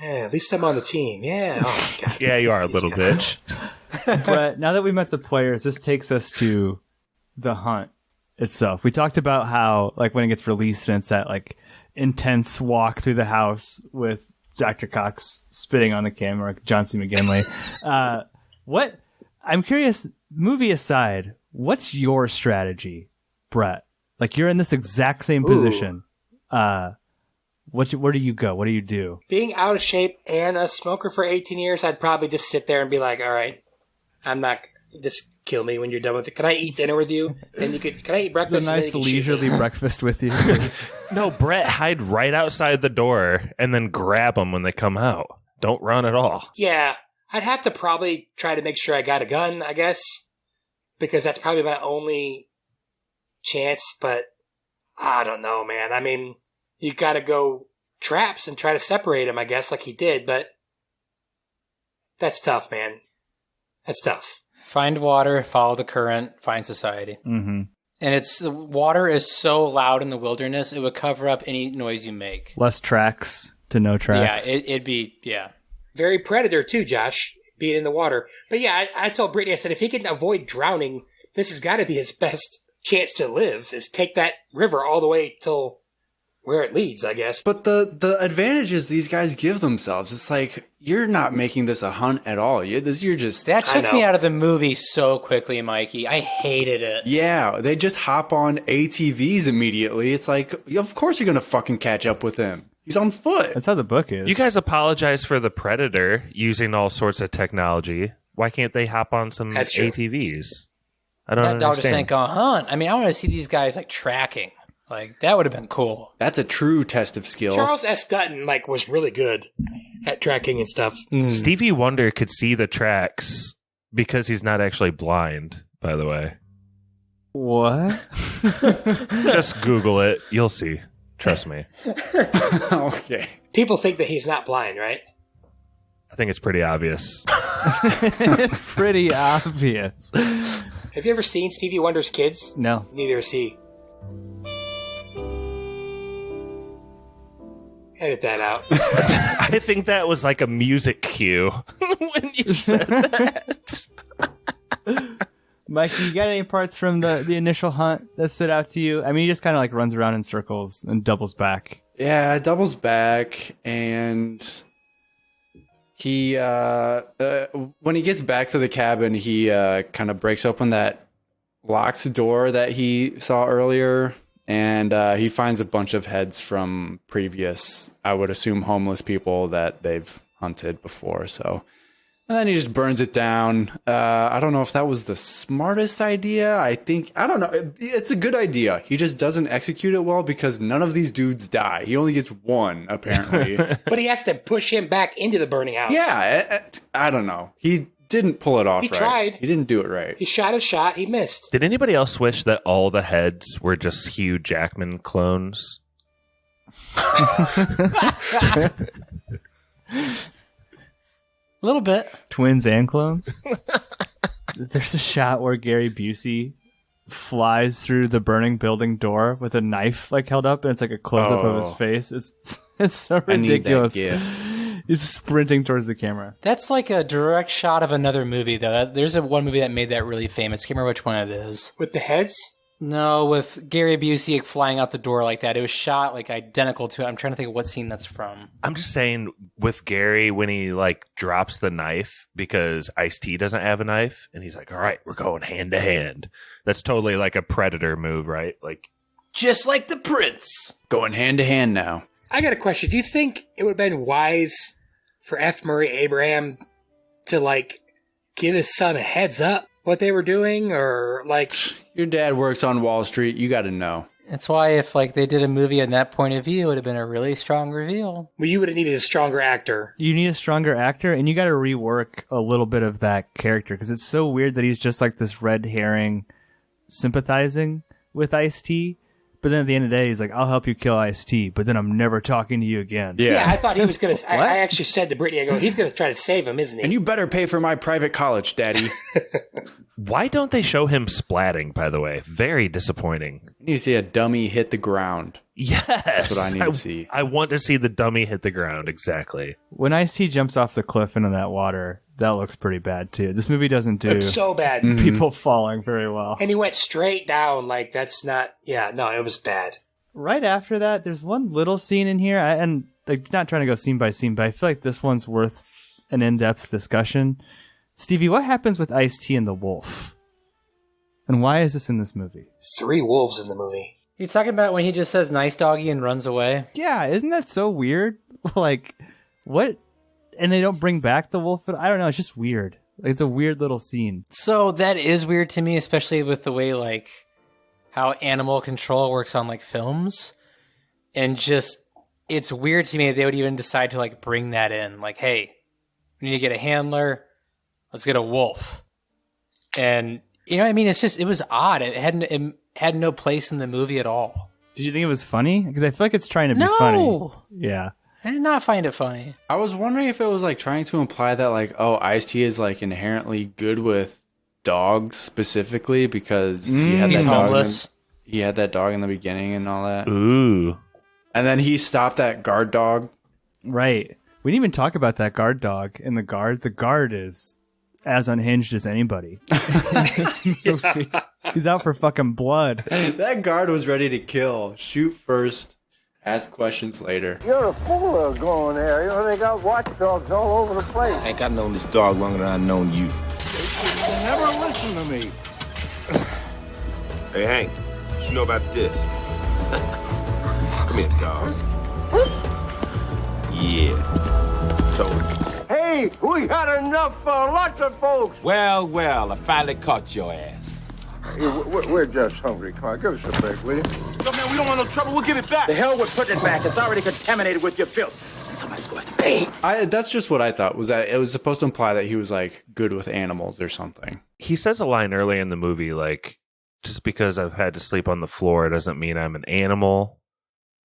Yeah, at least I'm on the team. Yeah. Oh, my God. Yeah, you are a little bitch. But now that we met the players, this takes us to the hunt itself. We talked about how, like, when it gets released and it's that, like, intense walk through the house with Dr. Cox spitting on the camera, John C. McGinley. I'm curious, movie aside, what's your strategy, Brett? Like, you're in this exact same position. Where do you go? What do you do? Being out of shape and a smoker for 18 years, I'd probably just sit there and be like, all right, I'm not, just kill me when you're done with it. Can I eat dinner with you? And can I eat breakfast? A nice leisurely breakfast with you. Please. No, Brett, hide right outside the door and then grab them when they come out. Don't run at all. Yeah, I'd have to probably try to make sure I got a gun, I guess, because that's probably my only chance, but I don't know, man. I mean, you got to go traps and try to separate them, I guess, like he did, but that's tough, man. That's tough. Find water, follow the current, find society. Mm-hmm. And the water is so loud in the wilderness, it would cover up any noise you make. Less tracks to no tracks. Yeah, it'd be. Very Predator, too, Josh, being in the water. But yeah, I told Brittany, I said, if he can avoid drowning, this has got to be his best chance to live, is take that river all the way till where it leads, I guess. But the advantages these guys give themselves, it's like, you're not making this a hunt at all. You're just... That took me out of the movie so quickly, Mikey. I hated it. Yeah, they just hop on ATVs immediately. It's like, of course you're going to fucking catch up with him. He's on foot. That's how the book is. You guys apologize for the Predator using all sorts of technology. Why can't they hop on some ATVs? I don't understand. That dog just ain't gonna hunt. I mean, I want to see these guys like tracking. Like, that would have been cool. That's a true test of skill. Charles S. Dutton, was really good at tracking and stuff. Stevie Wonder could see the tracks because he's not actually blind, by the way. What? Just Google it. You'll see. Trust me. Okay. People think that he's not blind, right? I think it's pretty obvious. It's pretty obvious. Have you ever seen Stevie Wonder's Kids? No. Neither has he. Edit that out. I think that was like a music cue when you said that. Mikey, you got any parts from the initial hunt that stood out to you? I mean, he just kind of like runs around in circles and doubles back. Yeah, doubles back, and he when he gets back to the cabin, he kind of breaks open that locked door that he saw earlier, and he finds a bunch of heads from previous, I would assume, homeless people that they've hunted before. So, and then he just burns it down. I don't know if that was the smartest idea. I don't know. It's a good idea. He just doesn't execute it well because none of these dudes die. He only gets one, apparently. But he has to push him back into the burning house. Yeah, I don't know. He didn't pull it off He right. tried. He didn't do it right. He shot a shot. He missed. Did anybody else wish that all the heads were just Hugh Jackman clones? A little bit. Twins and clones. There's a shot where Gary Busey flies through the burning building door with a knife like held up, and it's like a close up of his face. It's so ridiculous. I need that gif. He's sprinting towards the camera. That's like a direct shot of another movie, though. There's one movie that made that really famous. I can't remember which one it is. With the heads? No, with Gary Busey flying out the door like that. It was shot like identical to it. I'm trying to think of what scene that's from. I'm just saying with Gary when he like drops the knife because Ice-T doesn't have a knife and he's like, all right, we're going hand to hand. That's totally like a Predator move, right? Like just like the Prince. Going hand to hand now. I got a question. Do you think it would have been wise for F. Murray Abraham to like give his son a heads up what they were doing, or like your dad works on Wall Street, you got to know. That's why if like they did a movie in that point of view, it would have been a really strong reveal. Well, you would have needed a stronger actor. You need a stronger actor, and you got to rework a little bit of that character because it's so weird that he's just like this red herring sympathizing with Ice-T. But then at the end of the day, he's like, I'll help you kill Ice-T, but then I'm never talking to you again. Yeah, I thought he was going to... I actually said to Brittany, I go, he's going to try to save him, isn't he? And you better pay for my private college, Daddy. Why don't they show him splatting, by the way? Very disappointing. You need to see a dummy hit the ground. Yes. That's what I need to see. I want to see the dummy hit the ground, exactly. When Ice-T jumps off the cliff into that water, that looks pretty bad, too. This movie doesn't do it's so bad. People falling very well. And he went straight down, like, that's not... Yeah, no, it was bad. Right after that, there's one little scene in here, and like not trying to go scene by scene, but I feel like this one's worth an in-depth discussion. Stevie, what happens with Ice-T and the wolf? And why is this in this movie? 3 wolves in the movie. You talking about when he just says nice doggy and runs away? Yeah, isn't that so weird? Like, what? And they don't bring back the wolf? I don't know, it's just weird. Like, it's a weird little scene. So that is weird to me, especially with the way, like, how animal control works on like films, and just it's weird to me that they would even decide to like bring that in. Like, hey, we need to get a handler. Let's get a wolf. And you know what I mean? It's just it was odd. It had no place in the movie at all. Did you think it was funny? Because I feel like it's trying to be funny. Yeah. I did not find it funny. I was wondering if it was like trying to imply that like, oh, Ice-T is like inherently good with dogs specifically because he had he's that dog homeless. He had that dog in the beginning and all that. Ooh. And then he stopped that guard dog. Right. We didn't even talk about that guard dog in the guard. The guard is as unhinged as anybody in this movie. He's out for fucking blood. That guard was ready to kill. Shoot first, ask questions later. You're a fool going there. You know, they got watchdogs all over the place. I think I known this dog longer than I known you. They never listen to me. Hey, Hank, what you know about this? Come here, dog. Yeah. So. Hey, we got enough for lots of folks. Well, I finally caught your ass. Hey, we're just hungry, Clark. Give us a break, will you? No, man, we don't want no trouble. We'll get it back. The hell with putting it back. It's already contaminated with your filth. Somebody's going to pay. That's just what I thought, was that it was supposed to imply that he was like good with animals or something. He says a line early in the movie like, just because I've had to sleep on the floor doesn't mean I'm an animal.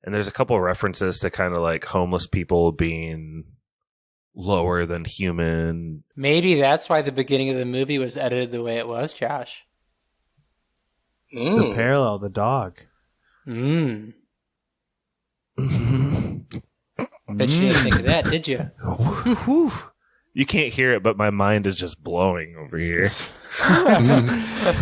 And there's a couple of references to kind of like homeless people being lower than human. Maybe that's why the beginning of the movie was edited the way it was, Josh. The parallel, the dog. Bet you didn't think of that, did you? You can't hear it, but my mind is just blowing over here.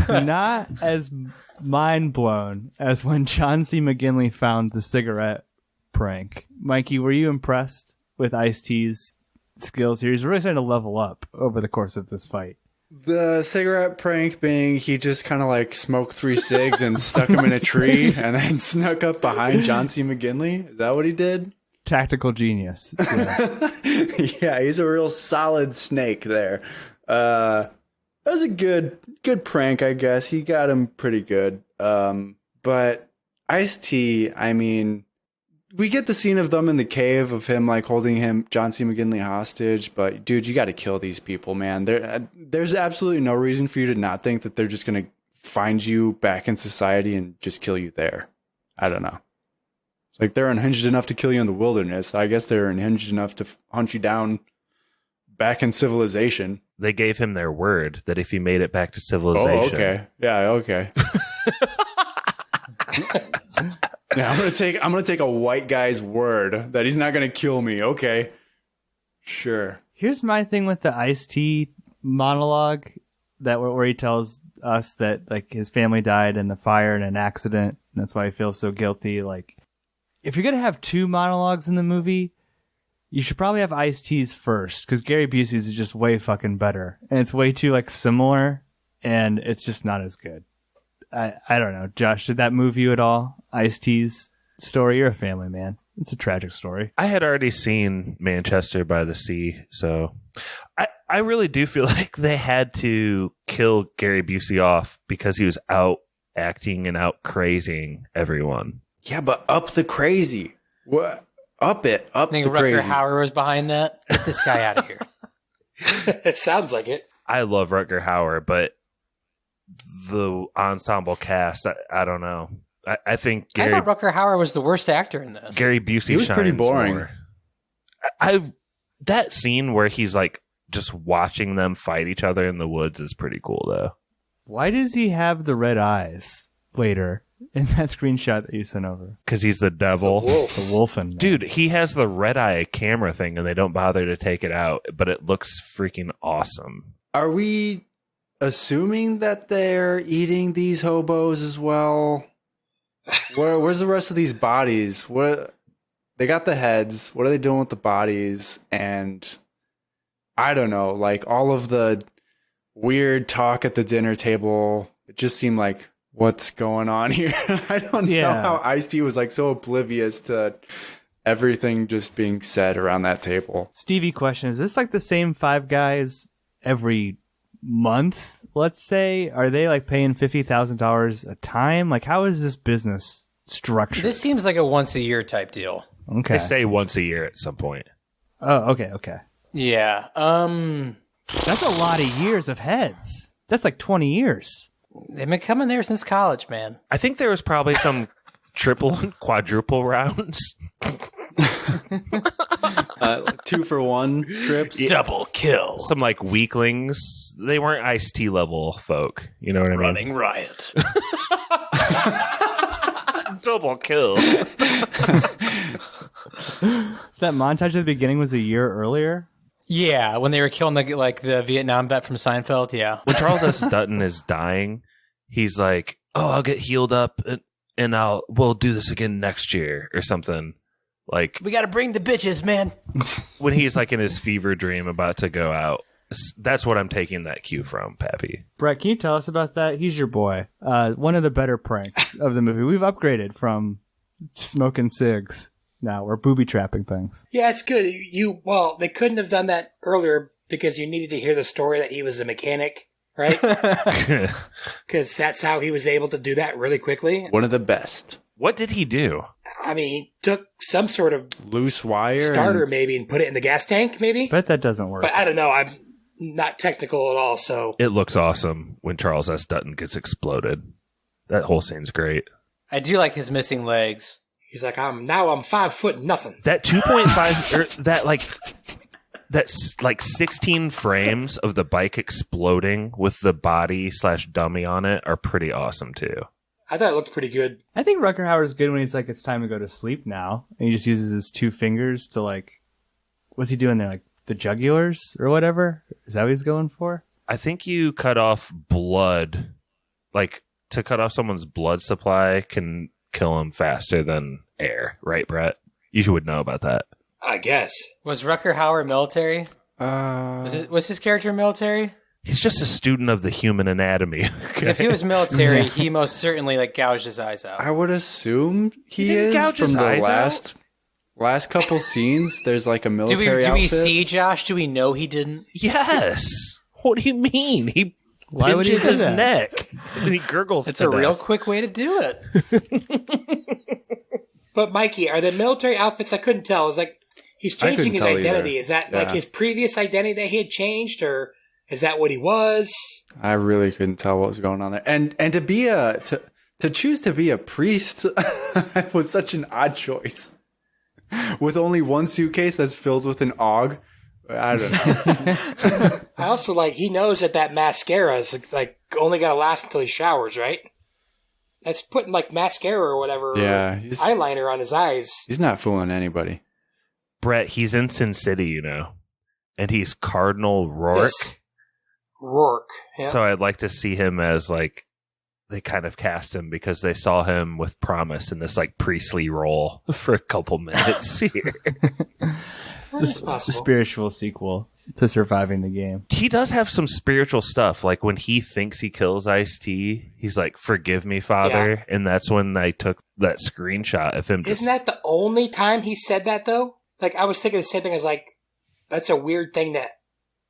Not as mind blown as when John C. McGinley found the cigarette prank. Mikey, were you impressed with Ice-T's skills here? He's really starting to level up over the course of this fight. The cigarette prank being he just kind of like smoked 3 cigs and stuck them in a tree and then snuck up behind John C. McGinley. Is that what he did? Tactical genius. Yeah, yeah, he's a real solid snake there. That was a good prank, I guess. He got him pretty good. But Ice-T, I mean, we get the scene of them in the cave of him like holding John C. McGinley hostage. But dude, you got to kill these people, man. There's absolutely no reason for you to not think that they're just gonna find you back in society and just kill you there. I don't know. It's like they're unhinged enough to kill you in the wilderness. I guess they're unhinged enough to hunt you down back in civilization. They gave him their word that if he made it back to civilization. Oh, okay. Yeah, okay. Yeah, I'm gonna take a white guy's word that he's not gonna kill me. Okay. Sure. Here's my thing with the Ice-T monologue where he tells us that like his family died in the fire in an accident, and that's why he feels so guilty. Like, if you're gonna have 2 monologues in the movie, you should probably have Ice-T's first, because Gary Busey's is just way fucking better, and it's way too like similar, and it's just not as good. I don't know, Josh. Did that move you at all? Ice-T's story. You're a family man. It's a tragic story. I had already seen Manchester by the Sea, so I really do feel like they had to kill Gary Busey off because he was out acting and out crazing everyone. Yeah, but up the crazy. What? Up it. Up the crazy. Rutger Hauer was behind that? Get this guy out of here. It sounds like it. I love Rutger Hauer, but the ensemble cast, I don't know. I think I thought Rutger Hauer was the worst actor in this. Gary Busey he was shines pretty boring. More. That scene where he's like just watching them fight each other in the woods is pretty cool, though. Why does he have the red eyes later in that screenshot that you sent over? Because he's the devil. The wolfen. Dude, he has the red eye camera thing and they don't bother to take it out, but it looks freaking awesome. Are we assuming that they're eating these hobos as well? Where's the rest of these bodies? They got the heads. What are they doing with the bodies? And I don't know, like all of the weird talk at the dinner table. It just seemed like, what's going on here? I don't know how Ice-T was like so oblivious to everything just being said around that table. Stevie question, is this like the same 5 guys every month, let's say? Are they like paying $50,000 a time? Like, how is this business structured? This seems like a once a year type deal. Okay. They say once a year at some point. Oh, okay. Yeah. That's a lot of years of heads. That's like 20 years. They've been coming there since college, man. I think there was probably some triple and quadruple rounds. 2-for-1 trips. Yeah. Double kill. Some like weaklings. They weren't Ice-T level folk. You know what I mean? Running riot. Double kill. So that montage at the beginning was a year earlier? Yeah, when they were killing the Vietnam vet from Seinfeld, yeah. When Charles S. Dutton is dying, he's like, "Oh, I'll get healed up and we'll do this again next year," or something. Like, we got to bring the bitches, man. When he's like in his fever dream about to go out. That's what I'm taking that cue from, Pappy. Brett, can you tell us about that? He's your boy. One of the better pranks of the movie. We've upgraded from smoking cigs. Now we're booby trapping things. Yeah, it's good. They couldn't have done that earlier because you needed to hear the story that he was a mechanic, right? Because that's how he was able to do that really quickly. One of the best. What did he do? I mean, he took some sort of loose wire starter maybe and put it in the gas tank, maybe. Bet that doesn't work. But I don't know. I'm not technical at all, so It looks awesome when Charles S. Dutton gets exploded. That whole scene's great. I do like his missing legs. He's like, I'm 5 foot nothing. That 2.5 or that's like 16 frames of the bike exploding with the body / dummy on it are pretty awesome too. I thought it looked pretty good. I think Rutger Hauer's good when he's like, it's time to go to sleep now. And he just uses his 2 fingers to like, what's he doing there? Like the jugulars or whatever? Is that what he's going for? I think you cut off blood. Like to cut off someone's blood supply can kill them faster than air. Right, Brett? You would know about that. I guess. Was Rutger Hauer military? Was his character military? He's just a student of the human anatomy. Because if he was military, he most certainly like gouged his eyes out. I would assume he didn't is gouge from his the eyes last couple scenes. There's like a Do military we outfit. see, Josh? Do we know he didn't? Yes. What do you mean? He Why would he pinches do his that? neck and he gurgles. It's to a real death. quick way to do it. But Mikey, are the military outfits? I couldn't tell. It was like he's changing his identity. Either. Is that like Yeah. his previous identity that he had changed, or is that what he was? I really couldn't tell what was going on there. And to be to choose to be a priest was such an odd choice. With only one suitcase that's filled with an aug. I don't know. I also like he knows that mascara is like only gonna last until he showers, right? That's putting like mascara or whatever, Yeah, eyeliner on his eyes. He's not fooling anybody. Brett, he's in Sin City, you know, and he's Cardinal Rourke. Yes. Rourke. Yeah. So I'd like to see him as like they kind of cast him because they saw him with promise in this like priestly role for a couple minutes here. That's The possible. spiritual sequel to Surviving the Game. He does have some spiritual stuff. Like when he thinks he kills Ice-T, he's like, "Forgive me, Father," and that's when they took that screenshot of him. Isn't that the only time he said that though? Like I was thinking the same thing as like that's a weird thing that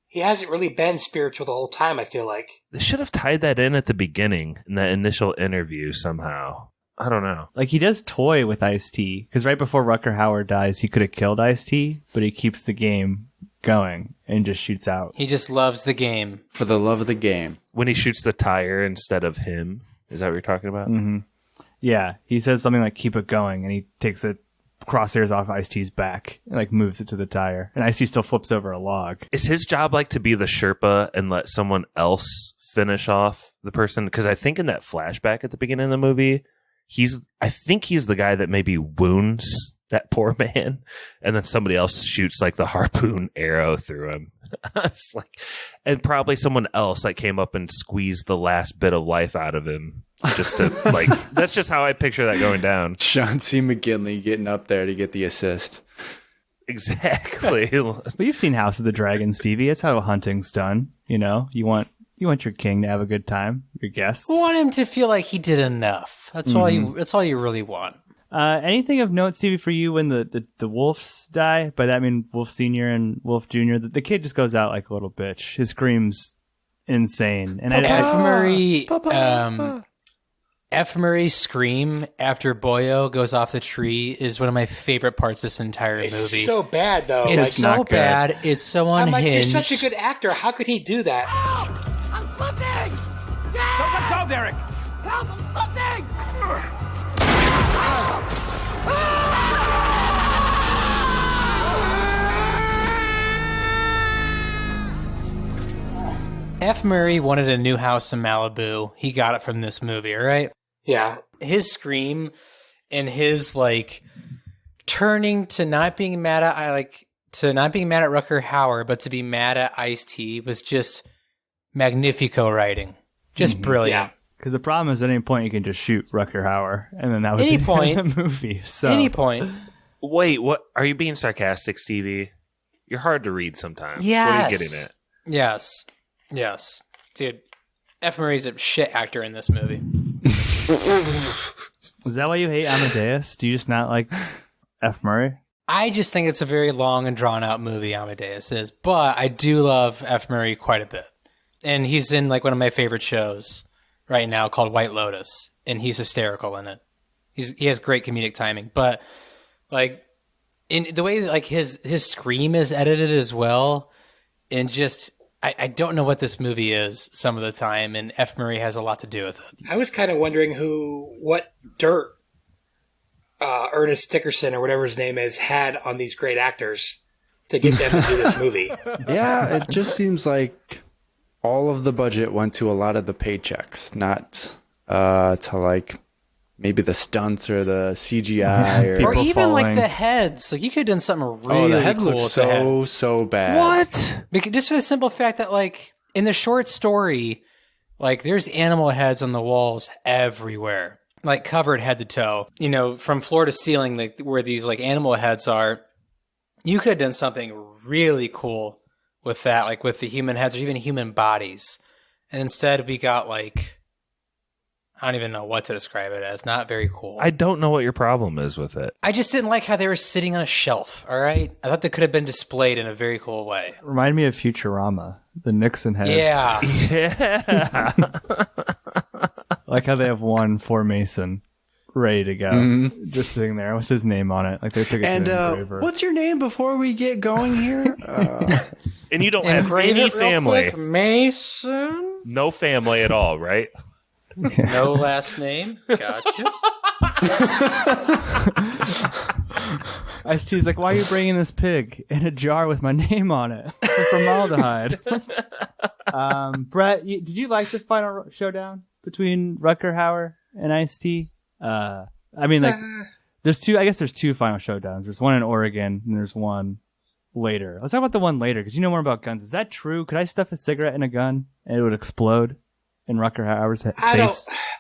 he hasn't really been spiritual the whole time. I feel like They should have tied that in at the beginning in that initial interview somehow. I don't know. Like he does toy with Ice-T because right before Rutger Hauer dies, he could have killed Ice-T, but he keeps the game going and just shoots out. He just loves the game. For the love of the game. When he shoots the tire instead of him, is that what you're talking about? Mm-hmm. Yeah, he says something like "keep it going," and he takes the crosshairs off Ice-T's back and like moves it to the tire, and Ice-T still flips over a log. Is his job like to be the Sherpa and let someone else finish off the person? Because I think in that flashback at the beginning of the movie, I think he's the guy that maybe wounds that poor man, and then somebody else shoots like the harpoon arrow through him. It's like, and probably someone else like came up and squeezed the last bit of life out of him. Just to like, that's just how I picture that going down. John C. McGinley getting up there to get the assist. Exactly. But you've seen House of the Dragon, Stevie. It's how hunting's done. You know, you want your king to have a good time, your guests. I want him to feel like he did enough. That's all you. That's all you really want. Anything of note, Stevie, for you when the Wolfes die? By that I mean Wolf Sr. and Wolf Jr. The kid just goes out like a little bitch. His scream's insane. And F. Murray's scream after Boyo goes off the tree is one of my favorite parts of this entire movie. it's so bad though. It's Like, so bad. It's so unhinged. I'm like, you're such a good actor. How could he do that? I'm slipping! Dad! Don't let go, Derek! Help! I'm slipping! F. Murray wanted a new house in Malibu. He got it from this movie, all right? Yeah. His scream and his like turning to not being mad at Rutger Hauer, but to be mad at Ice-T was just magnifico writing. Just brilliant. Because the problem is at any point you can just shoot Rutger Hauer, and then that would Any be point. the movie. So Any point. Wait, what? Are you being sarcastic, Stevie? You're hard to read sometimes. Yes. What are you getting at? Yes. Yes. Dude, F. Murray's a shit actor in this movie. Is that why you hate Amadeus? Do you just not like F. Murray? I just think it's a very long and drawn out movie, Amadeus is, but I do love F. Murray quite a bit. And he's in like one of my favorite shows right now called White Lotus, and he's hysterical in it. He has great comedic timing, but like in the way that like his scream is edited as well, and just I don't know what this movie is some of the time, and F. Murray has a lot to do with it. I was kind of wondering what dirt Ernest Dickerson, or whatever his name is, had on these great actors to get them to do this movie. Yeah, it just seems like all of the budget went to a lot of the paychecks, not to like maybe the stunts or the CGI or even like the heads. Like you could have done something really the heads cool look with the heads. so bad. What? Because just for the simple fact that like in the short story, like there's animal heads on the walls everywhere, like covered head to toe. You know, from floor to ceiling, like where these like animal heads are. You could have done something really cool with that, like with the human heads or even human bodies. And instead we got like, I don't even know what to describe it as. Not very cool. I don't know what your problem is with it. I just didn't like how they were sitting on a shelf, all right? I thought they could have been displayed in a very cool way. Remind me of Futurama, the Nixon head. Yeah. Yeah. Like how they have one for Mason ready to go, just sitting there with his name on it. Like they took it to an engraver. What's your name before we get going here? And you don't have any family. Quick, Mason? No family at all, right? No last name. Gotcha. Ice-T's like, why are you bringing this pig in a jar with my name on it? Formaldehyde. Brett, did you like the final showdown between Rutger Hauer and Ice-T? I mean, like, there's two. I guess there's two final showdowns. There's one in Oregon, and there's one later. Let's talk about the one later because you know more about guns. Is that true? Could I stuff a cigarette in a gun and it would explode in Rutger Hauer's face?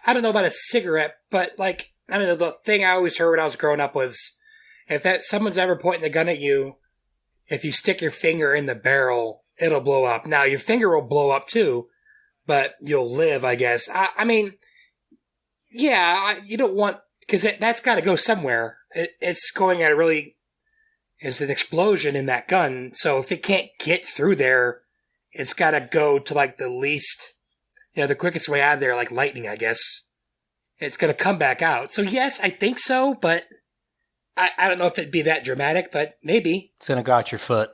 I don't know about a cigarette, but like I don't know. The thing I always heard when I was growing up was if someone's ever pointing a gun at you, if you stick your finger in the barrel, it'll blow up. Now your finger will blow up too, but you'll live, I guess. I mean. Yeah, you don't want, because that's got to go somewhere. It's going at it's an explosion in that gun. So if it can't get through there, it's got to go to like the least, the quickest way out of there, like lightning, I guess. It's going to come back out. So yes, I think so, but I don't know if it'd be that dramatic, but maybe. It's going to go out your foot.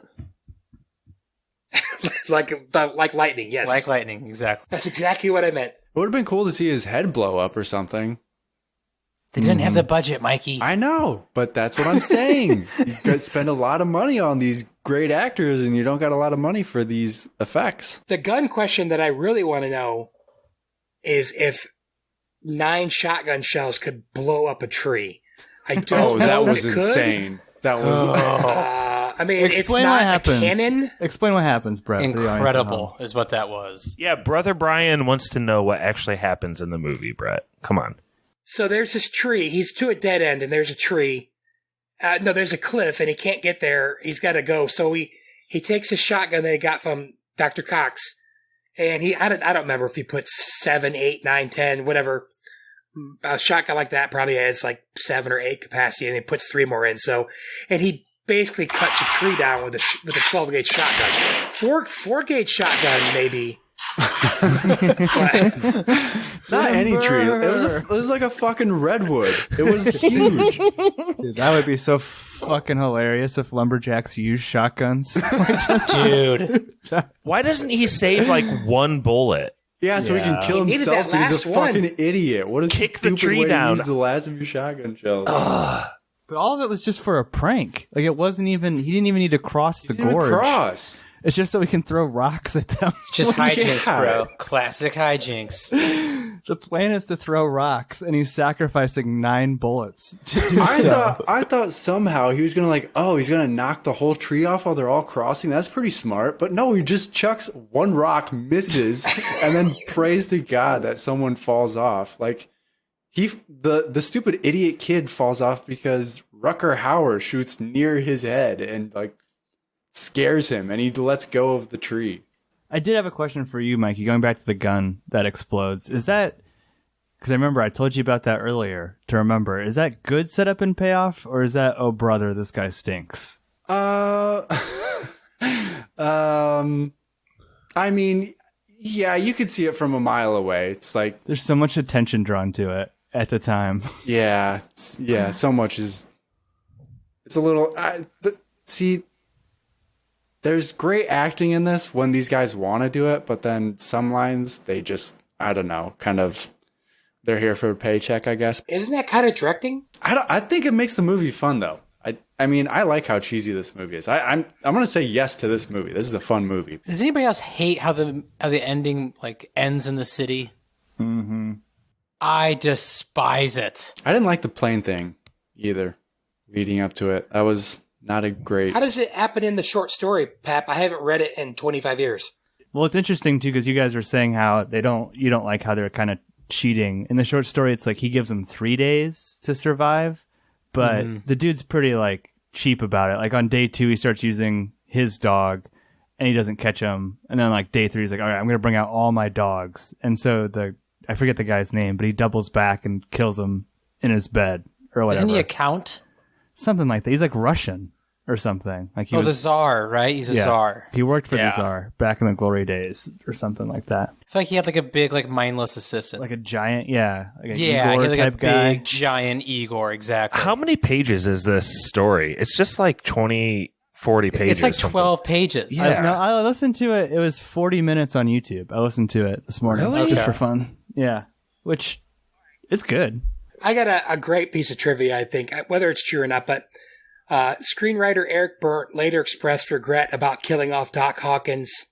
like lightning, yes. Like lightning, exactly. That's exactly what I meant. It would have been cool to see his head blow up or something. They didn't have the budget, Mikey. I know, but that's what I'm saying. You guys spend a lot of money on these great actors, and you don't got a lot of money for these effects. The gun question that I really want to know is if 9 shotgun shells could blow up a tree. I don't know that if was it could. Insane. That was... I mean, Explain it's not what happens. a cannon. Explain what happens, Brett. Incredible is what that was. Yeah, Brother Brian wants to know what actually happens in the movie, Brett. Come on. So there's this tree. He's to a dead end, and there's a tree. No, there's a cliff, and he can't get there. He's got to go. So he takes his shotgun that he got from Dr. Cox, and I don't remember if he put 7, 8, 9, 10, whatever. A shotgun like that probably has like 7 or 8 capacity, and he puts 3 more in. So, and he basically cuts a tree down with a 12-gauge shotgun. 4-gauge shotgun, maybe. Not any tree. It was like a fucking redwood. It was huge. Dude, that would be so fucking hilarious if lumberjacks use shotguns. Dude. Why doesn't he save like one bullet? Yeah, so he can kill He needed himself. that He's a last one. fucking idiot. What a Kick the stupid tree way down. to use the last of your shotgun shells. But all of it was just for a prank. Like it wasn't even. He didn't even need to cross the gorge. Cross. It's just so we can throw rocks at them. It's just hijinks, Yeah. bro. Classic hijinks. The plan is to throw rocks, and he's sacrificing 9 bullets to do so. I thought somehow he was he's gonna knock the whole tree off while they're all crossing. That's pretty smart. But no, he just chucks one rock, misses, and then prays to God that someone falls off. Like the stupid idiot kid falls off because Rutger Hauer shoots near his head and like scares him, and he lets go of the tree. I did have a question for you, Mikey, going back to the gun that explodes. Is that, because I remember I told you about that earlier to remember, is that good setup and payoff, or is that, oh brother, this guy stinks? I mean, yeah, you could see it from a mile away. It's like there's so much attention drawn to it at the time. Yeah, so much is. It's a little. See, there's great acting in this when these guys want to do it, but then some lines, they just, I don't know, kind of, they're here for a paycheck, I guess. Isn't that kind of directing? I think it makes the movie fun, though. I mean, I like how cheesy this movie is. I'm going to say yes to this movie. This is a fun movie. Does anybody else hate how the ending like ends in the city? Mm-hmm. I despise it. I didn't like the plane thing either, leading up to it. That was not a great... How does it happen in the short story, Pap? I haven't read it in 25 years. Well, it's interesting, too, because you guys were saying how you don't like how they're kind of cheating. In the short story, it's like he gives them 3 days to survive, but the dude's pretty, like, cheap about it. Like, on day 2, he starts using his dog, and he doesn't catch him. And then, like, day 3, he's like, all right, I'm going to bring out all my dogs. And so I forget the guy's name, but he doubles back and kills him in his bed or whatever. Isn't he a count? Something like that. He's like Russian or something. Like he was the Tsar, right? He's a Tsar. He worked for the Tsar back in the glory days or something like that. I feel like he had like a big, like mindless assistant. Like a giant, like a Igor he had like type a guy. big, giant Igor, exactly. How many pages is this story? It's just like 20, 40 pages. It's like 12 pages. Yeah. I listened to it. It was 40 minutes on YouTube. I listened to it this morning just for fun. Yeah, which it's good. I got a great piece of trivia, I think, whether it's true or not, but screenwriter Eric Burt later expressed regret about killing off Doc Hawkins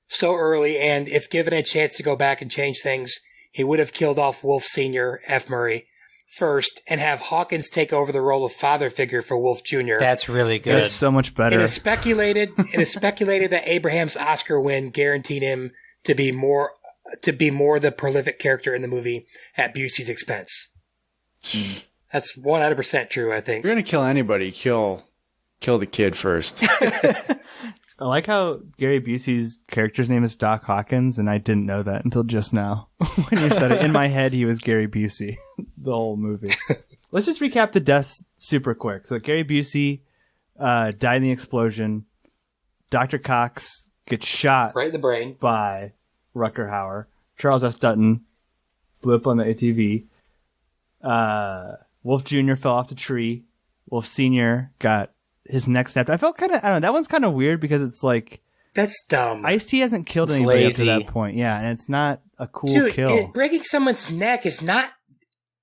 so early, and if given a chance to go back and change things, he would have killed off Wolfe Sr., F. Murray, first, and have Hawkins take over the role of father figure for Wolfe Jr. That's really good. It's so much better. It is speculated that Abraham's Oscar win guaranteed him to be more the prolific character in the movie at Busey's expense. That's 100% true, I think. If you're going to kill anybody, kill the kid first. I like how Gary Busey's character's name is Doc Hawkins, and I didn't know that until just now. When you said it, in my head, he was Gary Busey, the whole movie. Let's just recap the deaths super quick. So Gary Busey died in the explosion. Dr. Cox gets shot right in the brain by Rutger Hauer. Charles S. Dutton blew up on the ATV. Wolfe Jr. fell off the tree. Wolfe Sr. got his neck snapped. I felt I don't know, that one's kind of weird because it's like... That's dumb. Ice-T hasn't killed anybody up to that point. Yeah, and it's not a cool kill. Breaking someone's neck is not...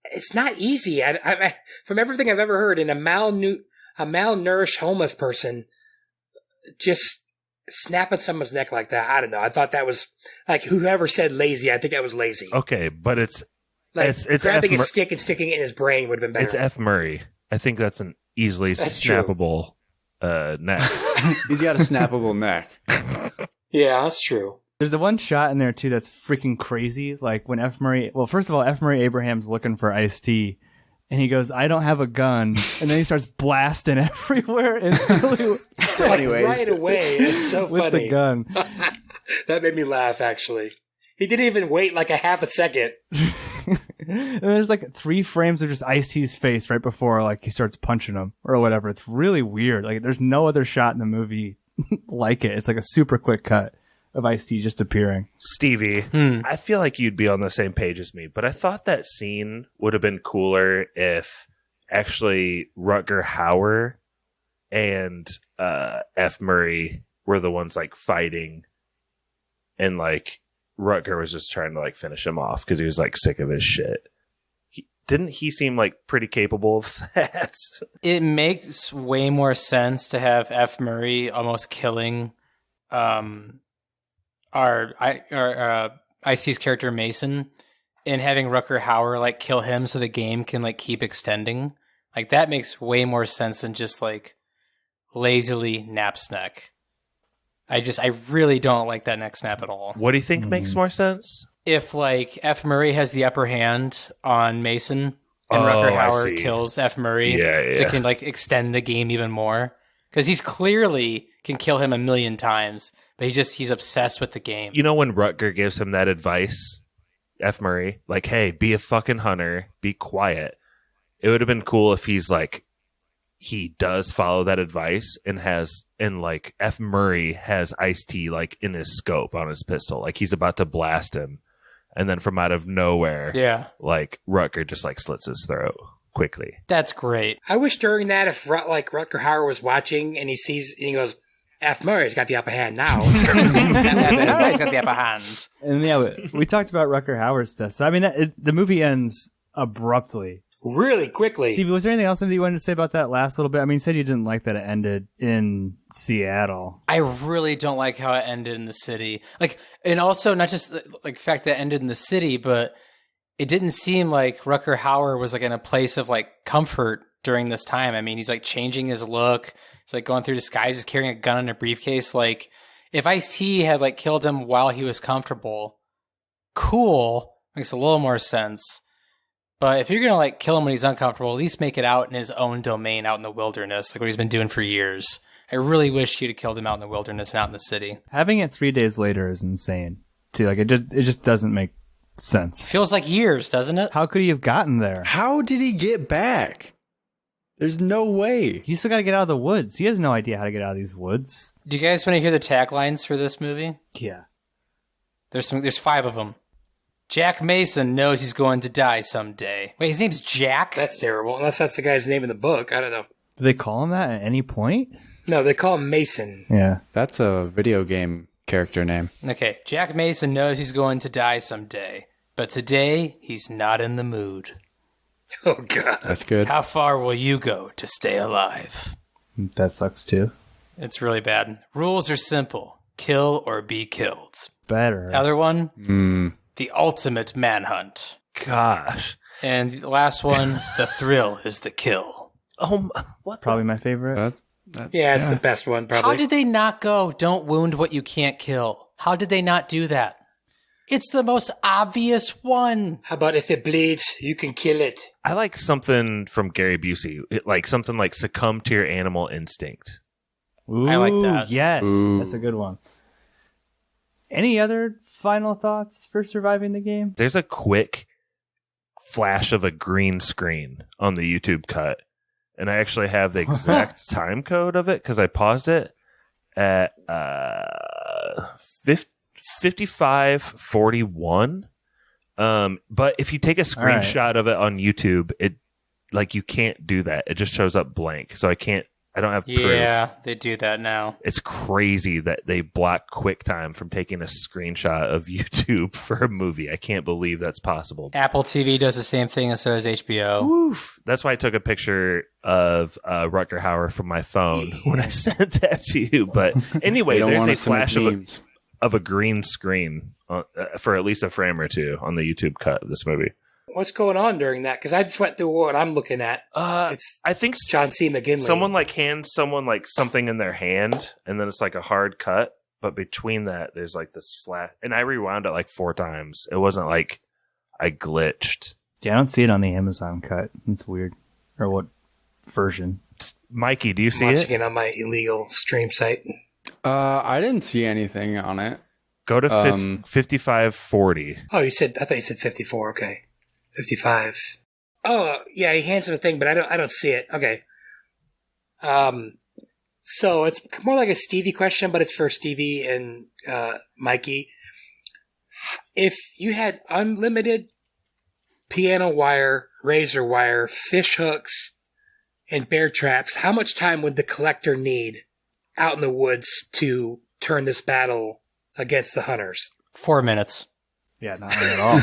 It's not easy. I, from everything I've ever heard, in a malnourished homeless person, just snapping someone's neck like that, I don't know. I thought that was... Like, whoever said lazy, I think that was lazy. Okay, but it's... Like, it's grabbing a stick and sticking it in his brain would have been better. It's F. Murray. I think that's an easily snappable neck. He's got a snappable neck. Yeah, that's true. There's the one shot in there, too, that's freaking crazy. Like, when F. Murray... Well, first of all, F. Murray Abraham's looking for Ice-T, and he goes, I don't have a gun. And then he starts blasting everywhere. Instantly. So anyways. Right away. It's so with funny. The gun. That made me laugh, actually. He didn't even wait like a half a second. And there's like 3 frames of just Ice-T's face right before like he starts punching him or whatever. It's really weird. Like there's no other shot in the movie like it. It's like a super quick cut of Ice-T just appearing. Stevie, I feel like you'd be on the same page as me, but I thought that scene would have been cooler if actually Rutger Hauer and F. Murray were the ones like fighting, and like Rutger was just trying to like finish him off because he was like sick of his shit. Didn't he seem like pretty capable of that? It makes way more sense to have F. Murray almost killing our Ice-T's character Mason, and having Rutger Hauer like kill him so the game can like keep extending. Like that makes way more sense than just like lazily nap snack. I really don't like that neck snap at all. What do you think makes more sense? If like F. Murray has the upper hand on Mason and Rutger Hauer kills F. Murray to can like extend the game even more, because he's clearly can kill him 1,000,000 times, but he's obsessed with the game. You know when Rutger gives him that advice, F. Murray, like, hey, be a fucking hunter, be quiet. It would have been cool if he's like, he does follow that advice and like F. Murray has Ice-T like in his scope on his pistol, like he's about to blast him, and then from out of nowhere, like Rutger just like slits his throat quickly. That's great. I wish during that if Rutger Hauer was watching and he sees and he goes, F. Murray's got the upper hand now. He's got the upper hand. And yeah, we talked about Rutger Hauer's test. I mean, the movie ends abruptly. Really quickly. Stevie, was there anything else that you wanted to say about that last little bit? I mean, you said you didn't like that it ended in Seattle. I really don't like how it ended in the city. Like, and also not just like the fact that it ended in the city, but it didn't seem like Rutger Hauer was like in a place of like comfort during this time. I mean, he's like changing his look. He's like going through disguises, carrying a gun in a briefcase. Like, if Ice-T had like killed him while he was comfortable, cool, makes a little more sense. But if you're going to like kill him when he's uncomfortable, at least make it out in his own domain, out in the wilderness, like what he's been doing for years. I really wish you'd have killed him out in the wilderness and out in the city. Having it 3 days later is insane, too. Like, it just doesn't make sense. Feels like years, doesn't it? How could he have gotten there? How did he get back? There's no way. He's still got to get out of the woods. He has no idea how to get out of these woods. Do you guys want to hear the taglines for this movie? Yeah. There's 5 of them. Jack Mason knows he's going to die someday. Wait, his name's Jack? That's terrible. Unless that's the guy's name in the book. I don't know. Do they call him that at any point? No, they call him Mason. Yeah. That's a video game character name. Okay, Jack Mason knows he's going to die someday, but today he's not in the mood. Oh, God. That's good. How far will you go to stay alive? That sucks, too. It's really bad. Rules are simple. Kill or be killed. Better. Other one? The ultimate manhunt. Gosh. And the last one, the thrill is the kill. Oh, what? Probably my favorite. Yeah, it's the best one, probably. How did they not go, don't wound what you can't kill? How did they not do that? It's the most obvious one. How about if it bleeds, you can kill it? I like something from Gary Busey, like something like succumb to your animal instinct. Ooh, I like that. Yes, Ooh. that's a good one. Any other final thoughts for surviving the game? There's a quick flash of a green screen on the YouTube cut, and I actually have the exact time code of it because I paused it at 55:41. But if you take a screenshot of it on YouTube, it like you can't do that. It just shows up blank. So I don't have proof. Yeah, they do that now. It's crazy that they block QuickTime from taking a screenshot of YouTube for a movie. I can't believe that's possible. Apple TV does the same thing, and so does HBO. Woof. That's why I took a picture of Rutger Hauer from my phone when I sent that to you. But anyway, there's a flash of a green screen for at least a frame or two on the YouTube cut of this movie. What's going on during that? Because I just went through what I'm looking at. I think John C. McGinley. Someone like hands someone like something in their hand, and then it's like a hard cut. But between that, there's like this flat. And I rewound it like 4 times. It wasn't like I glitched. Yeah, I don't see it on the Amazon cut. It's weird. Or what version? Mikey, do you see watching it on my illegal stream site. I didn't see anything on it. Go to 55:40. Oh, I thought you said 54. Okay. 55. Oh, yeah, he hands him a thing, but I don't see it. Okay. So it's more like a Stevie question, but it's for Stevie and Mikey. If you had unlimited piano wire, razor wire, fish hooks, and bear traps, how much time would the collector need out in the woods to turn this battle against the hunters? 4 minutes. Yeah, not at all.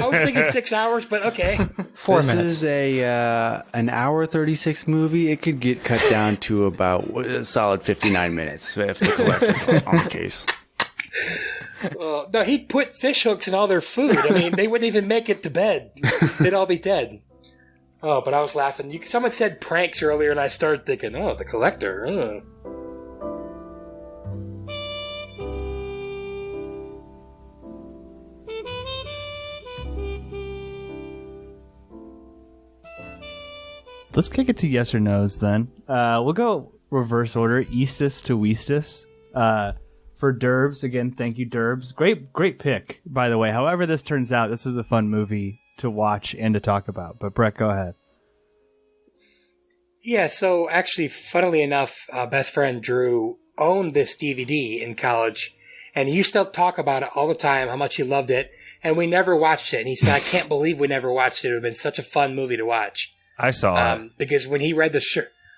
I was thinking 6 hours, but okay. 4 minutes. This is an hour 36 movie. It could get cut down to about a solid 59 minutes if the collector's on the case. No, he'd put fish hooks in all their food. I mean, they wouldn't even make it to bed. They'd all be dead. Oh, but I was laughing. Someone said pranks earlier, and I started thinking, oh, the collector. Let's kick it to yes or no's then. We'll go reverse order, eastus to weestus. For Derbs, again, thank you, Derbs. Great pick, by the way. However this turns out, this was a fun movie to watch and to talk about. But Brett, go ahead. Yeah, so actually, funnily enough, best friend Drew owned this DVD in college, and he used to talk about it all the time, how much he loved it, and we never watched it. And he said, I can't believe we never watched it. It would have been such a fun movie to watch. I saw it. Because when he read the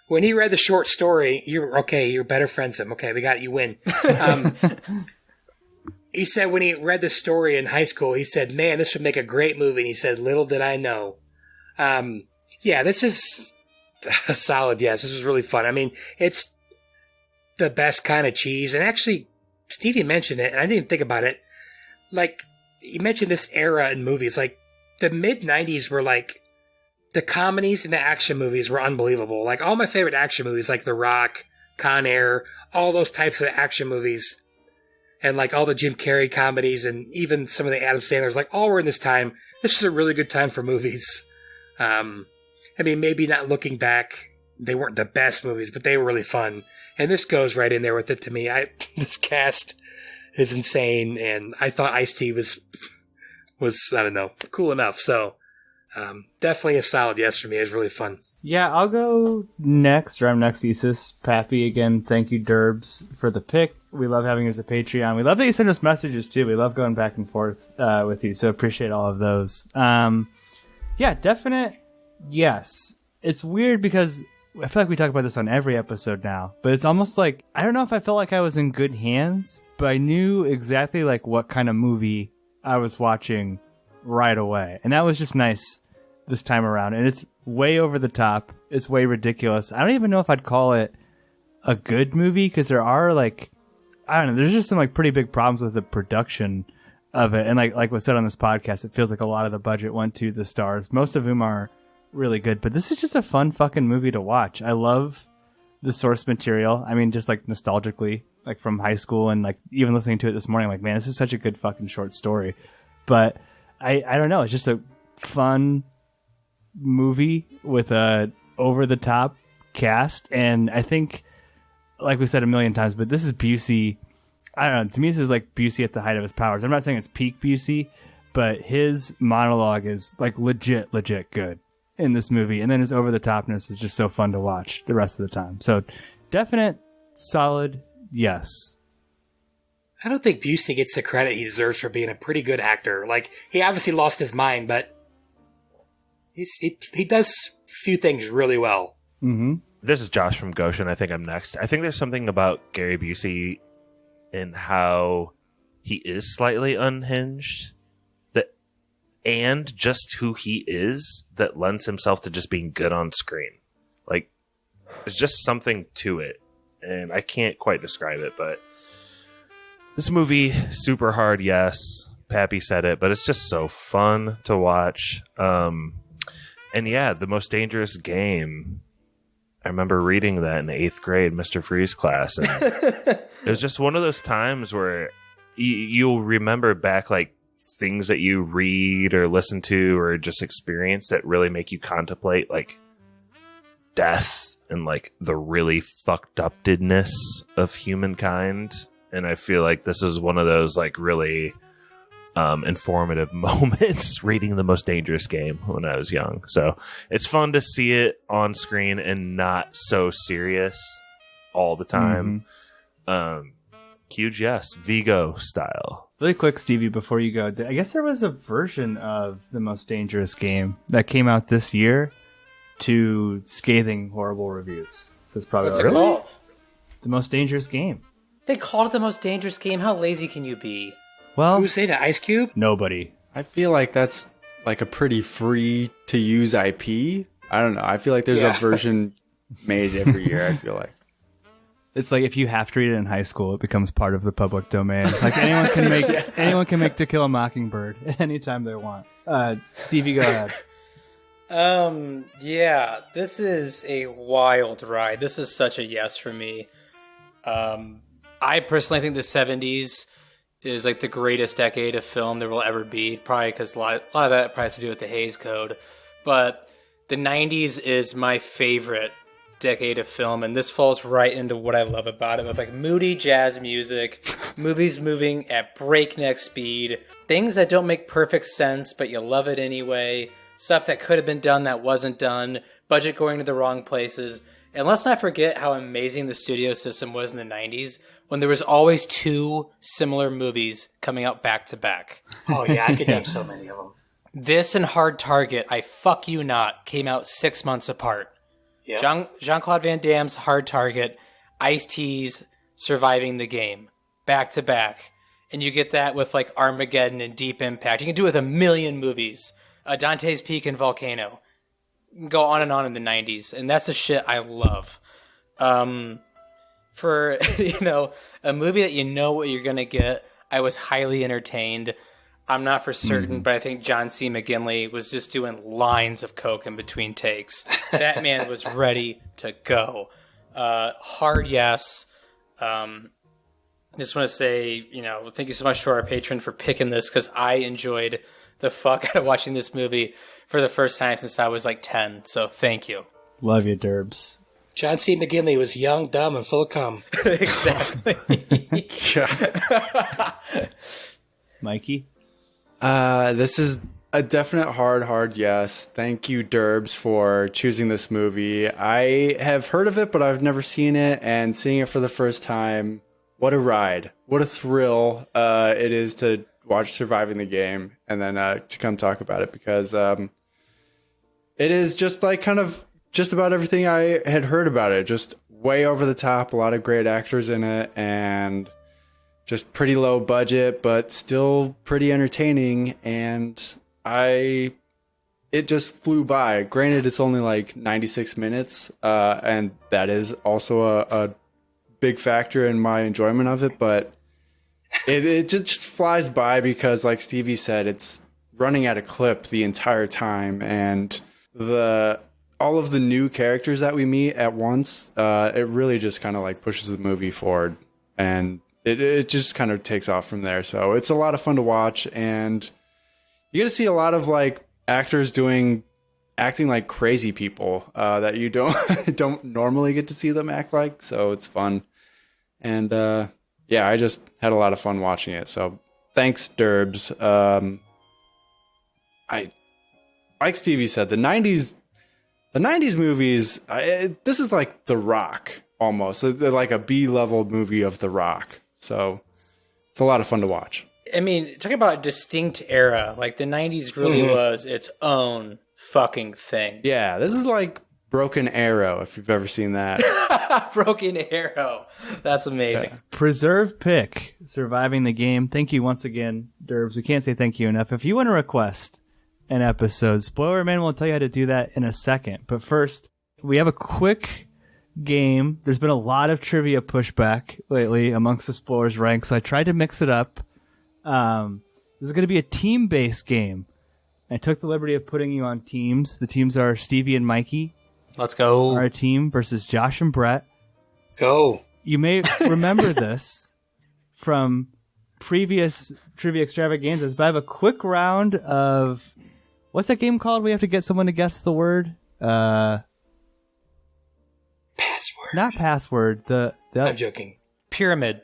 when he read the short story, you're better friends than him. Okay, we got it, you win. He said when he read the story in high school, he said, man, this would make a great movie. And he said, little did I know. Yeah, this is a solid yes. This was really fun. I mean, it's the best kind of cheese. And actually, Stevie mentioned it, and I didn't even think about it. Like, he mentioned this era in movies. Like, the mid-90s were like, the comedies and the action movies were unbelievable. Like, all my favorite action movies, like The Rock, Con Air, all those types of action movies, and like all the Jim Carrey comedies, and even some of the Adam Sandlers, like, all were in this time. This was a really good time for movies. I mean, maybe not looking back, they weren't the best movies, but they were really fun. And this goes right in there with it to me. This cast is insane, and I thought Ice-T was, I don't know, cool enough. So, definitely a solid yes for me. It was really fun. Yeah, I'll go next, or I'm next, Isis. Pappy, again, thank you, Derbs, for the pick. We love having you as a Patreon. We love that you send us messages, too. We love going back and forth with you, so appreciate all of those. Yeah, definite yes. It's weird because I feel like we talk about this on every episode now, but it's almost like, I don't know if I felt like I was in good hands, but I knew exactly like what kind of movie I was watching right away. And that was just nice this time around. And it's way over the top. It's way ridiculous. I don't even know if I'd call it a good movie, because there are like, I don't know, there's just some like pretty big problems with the production of it. And like was said on this podcast, it feels like a lot of the budget went to the stars, most of whom are really good. But this is just a fun fucking movie to watch. I love the source material. I mean, just like nostalgically, like from high school, and like even listening to it this morning, I'm like, man, this is such a good fucking short story. But I don't know, it's just a fun movie with a over the top cast. And I think, like we said a million times, but this is Busey. I don't know, to me this is like Busey at the height of his powers. I'm not saying it's peak Busey, but his monologue is like legit good in this movie, and then his over the topness is just so fun to watch the rest of the time. So definite solid yes. I don't think Busey gets the credit he deserves for being a pretty good actor. Like, he obviously lost his mind, but he does a few things really well. Mm-hmm. This is Josh from Goshen. I think I'm next. I think there's something about Gary Busey and how he is slightly unhinged, and just who he is, that lends himself to just being good on screen. Like, there's just something to it, and I can't quite describe it, but this movie, super hard, yes. Pappy said it, but it's just so fun to watch. And yeah, The Most Dangerous Game, I remember reading that in the 8th grade, Mr. Freeze class, and it was just one of those times where you'll remember back, like, things that you read or listen to or just experience that really make you contemplate like death and like the really fucked upness of humankind. And I feel like this is one of those like really informative moments reading The Most Dangerous Game when I was young. So it's fun to see it on screen and not so serious all the time. Mm-hmm. Huge yes, Vigo style. Really quick, Stevie, before you go, I guess there was a version of The Most Dangerous Game that came out this year to scathing, horrible reviews. So it's probably What's it called? The Most Dangerous Game. They called it The Most Dangerous Game? How lazy can you be? Well, who said it? Ice Cube? Nobody. I feel like that's like a pretty free to use IP. I don't know. I feel like there's a version made every year, I feel like. It's like if you have to read it in high school, it becomes part of the public domain. Like anyone can make To Kill a Mockingbird anytime they want. Stevie, go ahead. Yeah, this is a wild ride. This is such a yes for me. I personally think the 70s is like the greatest decade of film there will ever be, probably because a lot of that probably has to do with the Hays Code. But the 90s is my favorite decade of film, and this falls right into what I love about it, with like moody jazz music, movies moving at breakneck speed, things that don't make perfect sense but you love it anyway, stuff that could have been done that wasn't done, budget going to the wrong places. And let's not forget how amazing the studio system was in the 90s, when there was always 2 similar movies coming out back to back. Oh yeah, I could name so many of them. This and Hard Target, I Fuck You Not, came out 6 months apart. Yeah. Jean-Claude Van Damme's Hard Target, Ice-T's Surviving the Game, back to back. And you get that with like Armageddon and Deep Impact. You can do it with a million movies. Dante's Peak and Volcano. Go on in the 90s. And that's the shit I love. For, a movie that you know what you're going to get, I was highly entertained. I'm not for certain, but I think John C. McGinley was just doing lines of coke in between takes. That man was ready to go. Hard yes. Just want to say, thank you so much to our patron for picking this, because I enjoyed the fuck out of watching this movie for the first time since I was like 10. So thank you. Love you, Derbs. John C. McGinley was young, dumb, and full of cum. Exactly. Mikey? This is a definite hard yes. Thank you, Derbs, for choosing this movie. I have heard of it, but I've never seen it, and seeing it for the first time, what a ride. What a thrill it is to watch Surviving the Game and then to come talk about it, because it is just like kind of just about everything I had heard about it. Just way over the top, a lot of great actors in it, and just pretty low budget, but still pretty entertaining. And it just flew by. Granted, it's only like 96 minutes, and that is also a big factor in my enjoyment of it, but it just flies by because, like Stevie said, it's running at a clip the entire time, and all of the new characters that we meet at once, it really just kind of like pushes the movie forward, and it just kind of takes off from there. So it's a lot of fun to watch, and you get to see a lot of like actors acting like crazy people that you don't normally get to see them act like. So it's fun, and I just had a lot of fun watching it. So thanks, Derbs. Like Stevie said, the 90s movies, this is like The Rock almost. They're like a B-level movie of The Rock. So it's a lot of fun to watch. I mean, talking about a distinct era, like the 90s really was its own fucking thing. Yeah, this is like Broken Arrow, if you've ever seen that. Broken Arrow. That's amazing. Yeah. Preserve pick, Surviving the Game. Thank you once again, Derbs. We can't say thank you enough. If you want to request an episode, Spoiler Man will tell you how to do that in a second. But first, we have a quick game. There's been a lot of trivia pushback lately amongst the Spoilers ranks, so I tried to mix it up. This is going to be a team-based game. I took the liberty of putting you on teams. The teams are Stevie and Mikey. Let's go. Our team versus Josh and Brett. Let's go. You may remember this from previous trivia extravaganzas, but I have a quick round of... What's that game called? We have to get someone to guess the word. Password. Not password. I'm joking. Pyramid.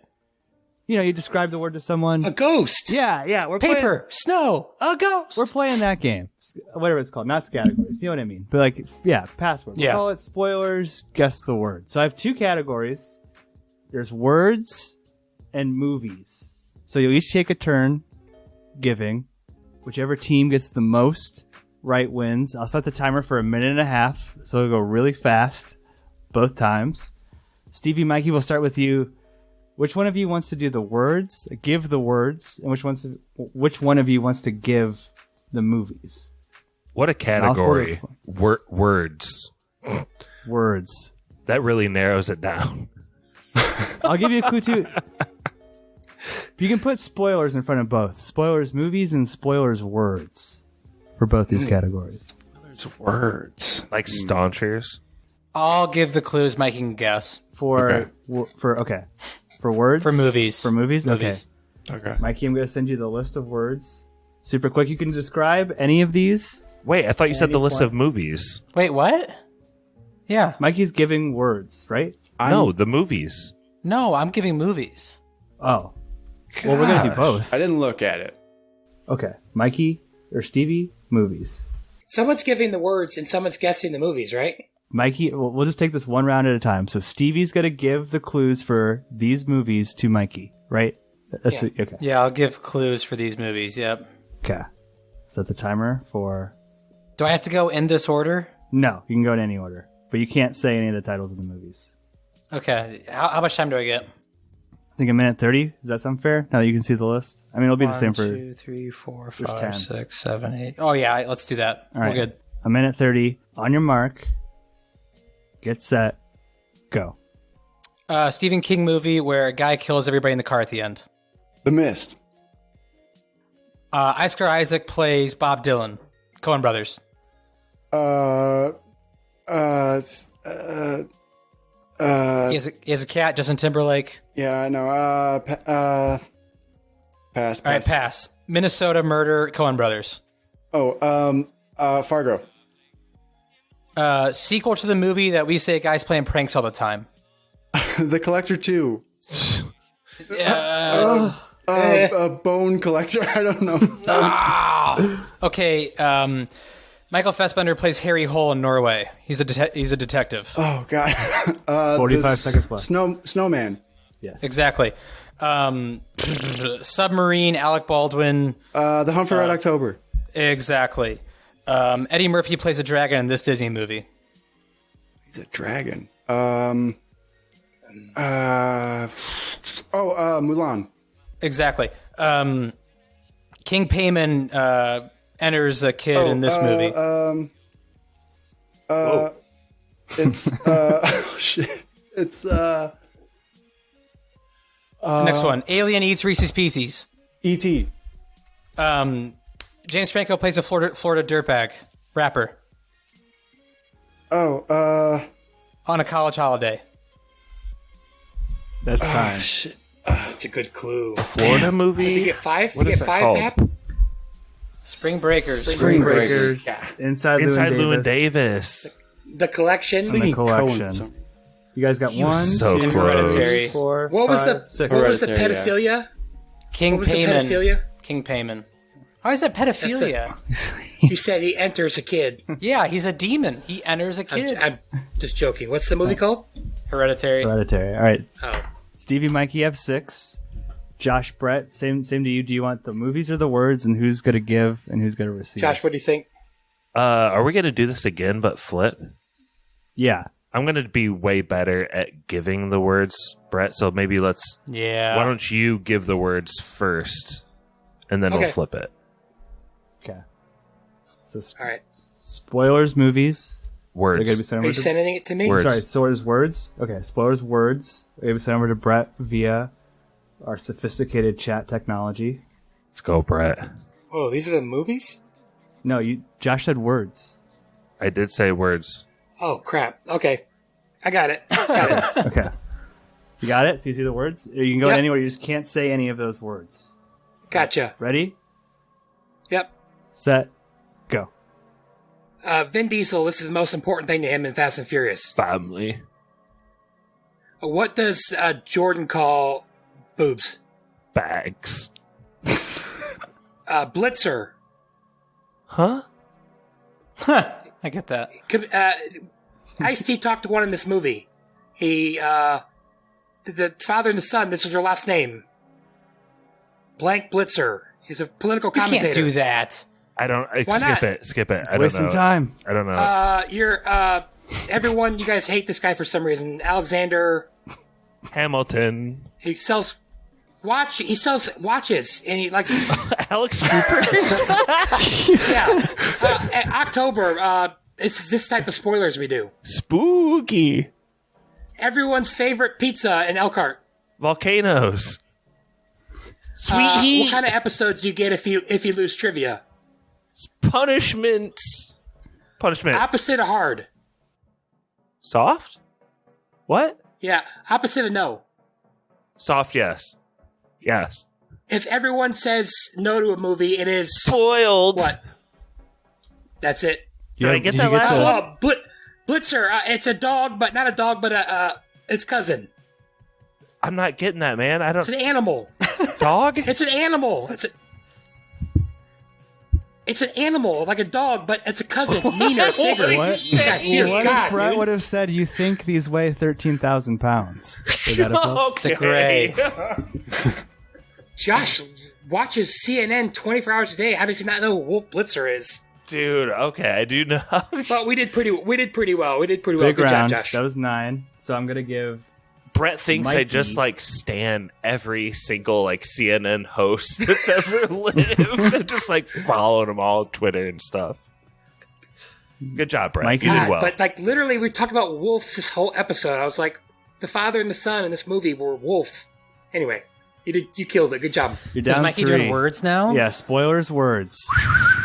You describe the word to someone. A ghost. Yeah. We're Paper. Snow. A ghost. We're playing that game. Whatever it's called. Not categories. You know what I mean? But password. Yeah. We call it spoilers. Guess the word. So I have two categories. There's words and movies. So you'll each take a turn giving. Whichever team gets the most right wins. I'll set the timer for 1.5 minutes, so it'll go really fast both times. Stevie, Mikey, we'll start with you. Which one of you wants to do the words, give the words, and which one of you wants to give the movies? What a category. Words. Words. That really narrows it down. I'll give you a clue too. You can put spoilers in front of both. Spoilers movies and spoilers words for both these categories. Spoilers words. Like staunchers. I'll give the clues Mike can guess. For words? For movies. For movies? Movies. Okay. Mikey, I'm going to send you the list of words. Super quick. You can describe any of these. Wait, I thought you said the list of movies. Wait, what? Yeah. Mikey's giving words, right? No, the movies. No, I'm giving movies. Oh. Well, we're going to do both. I didn't look at it. Okay. Mikey or Stevie, movies. Someone's giving the words and someone's guessing the movies, right? Mikey, we'll just take this one round at a time. So Stevie's going to give the clues for these movies to Mikey, right? Okay. Yeah, I'll give clues for these movies, yep. Okay. Set the timer for... Do I have to go in this order? No, you can go in any order. but you can't say any of the titles of the movies. Okay. How much time do I get? I think a minute 30. Does that sound fair? Now that you can see the list. I mean, it'll be the same for 1, 2, 3, 4, there's 10. 5, 6, 7, 8. Oh yeah, let's do that. All We're right. good. A minute 30. On your mark. Get set. Go. Stephen King movie where a guy kills everybody in the car at the end. The Mist. Oscar Isaac plays Bob Dylan. Coen Brothers. He has a cat. Justin Timberlake. Yeah, I know. Pass. All right, pass. Minnesota Murder. Coen Brothers. Fargo. Sequel to the movie that we say guys playing pranks all the time. The Collector 2. Bone Collector. I don't know. Okay. Michael Fassbender plays Harry Hole in Norway. He's a detective. Oh God. 45 seconds left. Snowman. Yes. Exactly. Submarine. Alec Baldwin. The Hunt for Red October. Exactly. Eddie Murphy plays a dragon in this Disney movie. He's a dragon. Mulan. Exactly. King Payman enters a kid in this movie. It's oh shit. It's next one. Alien eats Reese's Pieces. E.T. James Franco plays a Florida dirtbag rapper. On a college holiday. That's time. Shit. That's a good clue. Florida movie? You get 5? What You is get that 5, called? Map? Spring Breakers. Spring Breakers. Yeah. Inside Llewyn Davis. The Collection. And the Collection. You guys got You 1, so 2, close. 3, 4, What was 5, the 6. what was the Hereditary, yeah. pedophilia? King What was the Payman. pedophilia? King Payman. How is that pedophilia? You said he enters a kid. Yeah, he's a demon. He enters a kid. I'm just joking. What's the movie called? Hereditary. Hereditary. All right. Oh. Stevie, Mikey have 6. Josh, Brett, same to you. Do you want the movies or the words, and who's going to give and who's going to receive? Josh, what do you think? Are we going to do this again, but flip? Yeah. I'm going to be way better at giving the words, Brett. So maybe let's. Yeah. Why don't you give the words first, and then Okay. we'll flip it. Okay. So All right. spoilers, movies. Words. They're gonna be sent Are over you to- sending it to me? Words. Sorry, spoilers, words. Okay, spoilers, words. They're gonna be sent over to Brett via our sophisticated chat technology. Let's go, Brett. Oh, these are the movies? No, Josh said words. I did say words. Oh, crap. Okay. I got it. Got it. Okay. You got it? So you see the words? You can go Yep. anywhere, you just can't say any of those words. Gotcha. Ready? Yep. Set, go. Vin Diesel, this is the most important thing to him in Fast and Furious. Family. What does Jordan call boobs? Bags. Blitzer. Huh? I get that. Ice-T talked to one in this movie. He, the father and the son, this is their last name. Blank Blitzer. He's a political You commentator. can't do that. I don't. Why skip not? it. Skip it. It's I don't wasting know. time. I don't know. Everyone, you guys hate this guy for some reason. Alexander. Hamilton. He sells watches, and he likes Alex Cooper. Yeah. October. It's this type of spoilers we do. Spooky. Everyone's favorite pizza in Elkhart. Volcanoes. Sweet heat. What kind of episodes do you get if you lose trivia? Punishment. Opposite of hard. Soft? What? Yeah. Opposite of no. Soft, yes. Yes. If everyone says no to a movie, it is spoiled. What? That's it. Did I get that last one? Blitzer. It's a dog, but not a dog, but its cousin. I'm not getting that, man. I don't. It's an animal. Dog? It's an animal. It's an animal, like a dog, but it's a cousin. It's meaner, it's bigger. What? Dear What God, if Brett dude. would have said, you think these weigh 13,000 pounds? Is that a plus? Okay. The gray. Josh watches CNN 24 hours a day. How does he not know who Wolf Blitzer is? Dude, okay, I do know. But we did pretty well. We did pretty well. Big Good round. job, Josh. That was 9. So I'm gonna give. Brett thinks I Mikey. just like stan every single like CNN host that's ever lived. I'm just like following them all on Twitter and stuff. Good job, Brett. Mikey. You did well. But like literally, we talked about wolves this whole episode. I was like, the father and the son in this movie were wolf. Anyway, you killed it. Good job. You're down Is Mikey 3. doing words now? Yeah, spoilers, words.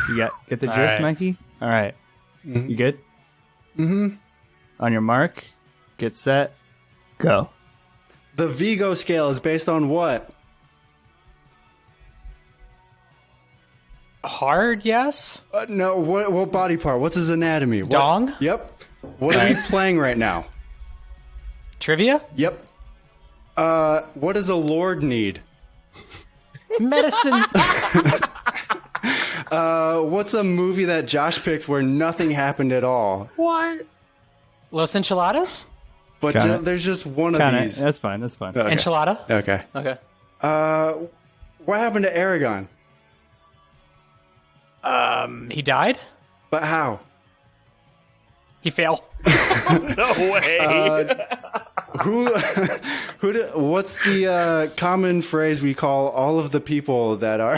You get the gist, All right. Mikey? All right. You good? Mm-hmm. On your mark, get set, go. The Vigo scale is based on what? Hard, yes. No, what body part? What's his anatomy? What- Dong? Yep. What are we playing right now? Trivia? Yep. What does a lord need? Medicine. What's a movie that Josh picked where nothing happened at all? What? Los Enchiladas? But Count it. there's just one of Count it. these. That's fine. That's fine. Okay. Enchilada? Okay. Okay. What happened to Aragon? He died? But how? He fell. No way. What's the common phrase we call all of the people that are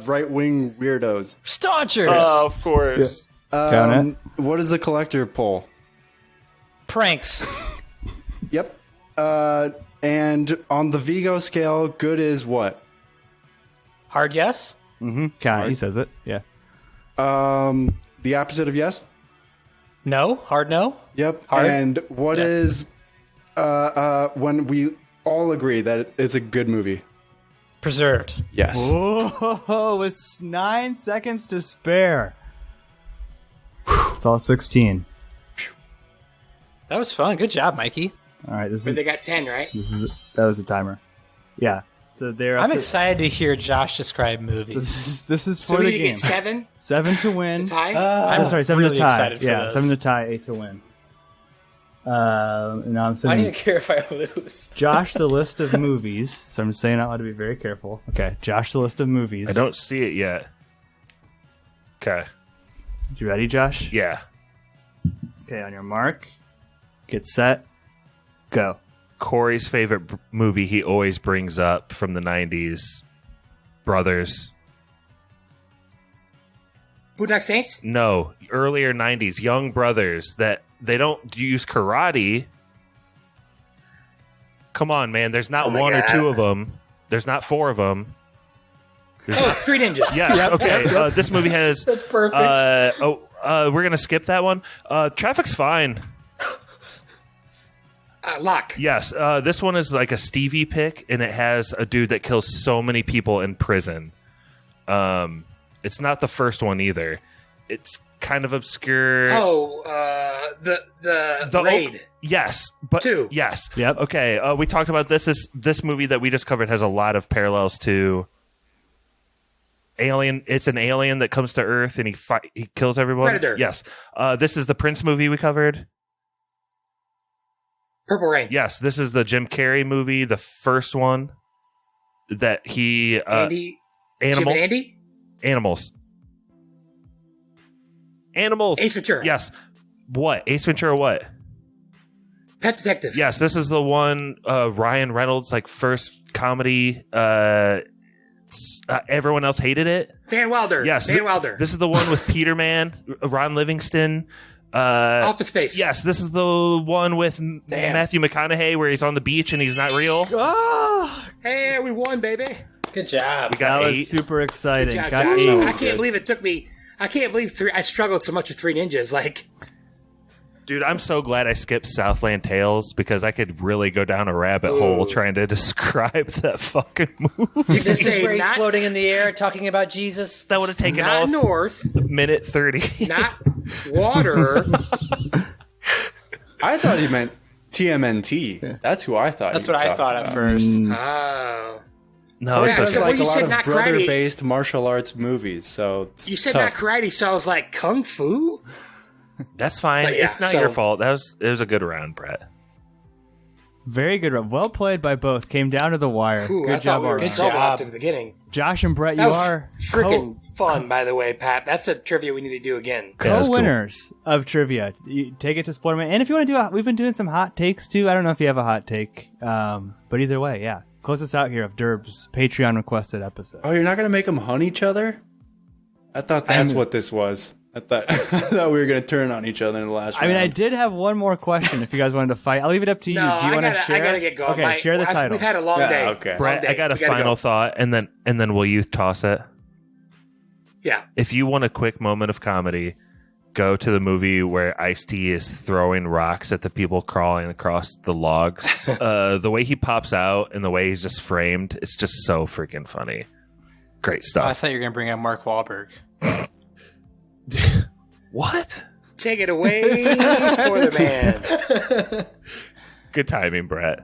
right-wing weirdos? Staunchers. Oh, of course. Count What is the collector poll? Pranks. Yep. And on the Vigo scale, good is what? Hard, yes. Mm-hmm. Count it. He says it. Yeah. The opposite of yes? No. Hard, no. Yep. Hard? And what is when we all agree that it's a good movie? Preserved. Yes. Whoa, with 9 seconds to spare. It's all 16. That was fun. Good job, Mikey. All right, But they got 10, right? that was a timer. Yeah. So they're. I'm excited to hear Josh describe movies. This is So for we the need to game. get 7 7 to win. to tie? I'm sorry, 7 really to tie. excited for Yeah, this. 7 to tie, 8 to win. Now I'm I don't sending even care if I lose. Josh the list of movies. So I'm saying out loud to be very careful. Okay, Josh the list of movies. I don't see it yet. Okay. You ready, Josh? Yeah. Okay, on your mark, get set, go. Corey's favorite movie he always brings up from the 90s. Brothers. Boondock Saints? No, earlier 90s. Young brothers that they don't use karate. Come on, man. There's not Oh my one or God. two of them. There's not 4 of them. Oh, Three Ninjas. Yes, okay. This movie has... That's perfect. we're going to skip that one. Traffic's fine. Lock. Yes, this one is like a Stevie pick, and it has a dude that kills so many people in prison. It's not the first one either. It's kind of obscure. Oh, the Raid. Yes, but 2. Yes. Yep. Okay. We talked about this. This movie that we just covered has a lot of parallels to Alien. It's an alien that comes to Earth and he kills everyone. Predator. Yes. This is the Prince movie we covered. Purple Rain. Yes, this is the Jim Carrey movie, the first one that he Andy. Animals. Jim and Andy? Animals. Ace Ventura. Yes. What? Ace Ventura what? Pet Detective. Yes, this is the one Ryan Reynolds like first comedy everyone else hated it. Van Wilder. Yes. Van Wilder. This is the one with Peterman, Ron Livingston. Office Space. Yes, this is the one with Matthew McConaughey where he's on the beach and he's not real. Hey, we won, baby. Good job. We got That 8. was super exciting. Good job, Got Josh. 8. I can't believe it took me. I can't believe I struggled so much with Three Ninjas. Like, Dude, I'm so glad I skipped Southland Tales because I could really go down a rabbit hole trying to describe that fucking movie. This is say where he's not- floating in the air talking about Jesus. That would have taken not off north, minute 30. not water. I thought he meant TMNT. That's who I thought. That's he what I was thought talking at about. first. Oh. No, Yeah, it's so okay. when Like you a lot said of not karate- brother-based martial arts movies. So it's You said tough. not karate, so I was like, Kung Fu? That's fine. But yeah, it's not so- your fault. It was a good round, Brett. Very good. Well played by both. Came down to the wire. Ooh, I Good thought job, we were in Arlen. trouble after the beginning. Josh and Brett, That you was are freaking fun, by the way, Pat. That's a trivia we need to do again. co-winners of trivia. You take it to Spoilerman. And if you want to do, we've been doing some hot takes too. I don't know if you have a hot take, but either way, yeah. Close us out here of Derb's Patreon requested episode. Oh, you're not gonna make them hunt each other? I thought that's what this was. I thought we were gonna turn on each other in the last round. I mean, I did have one more question. If you guys wanted to fight, I'll leave it up to you. No, Do you want to share? I gotta get going. Okay, share the title. We've had a long day. Okay, Brett, I got a final thought, and then will you toss it? Yeah. If you want a quick moment of comedy, go to the movie where Ice-T is throwing rocks at the people crawling across the logs. The way he pops out and the way he's just framed, it's just so freaking funny. Great Oh, I stuff. thought you were going to bring up Mark Wahlberg. What? Take it away, Spoiler Man. Good timing, Brett.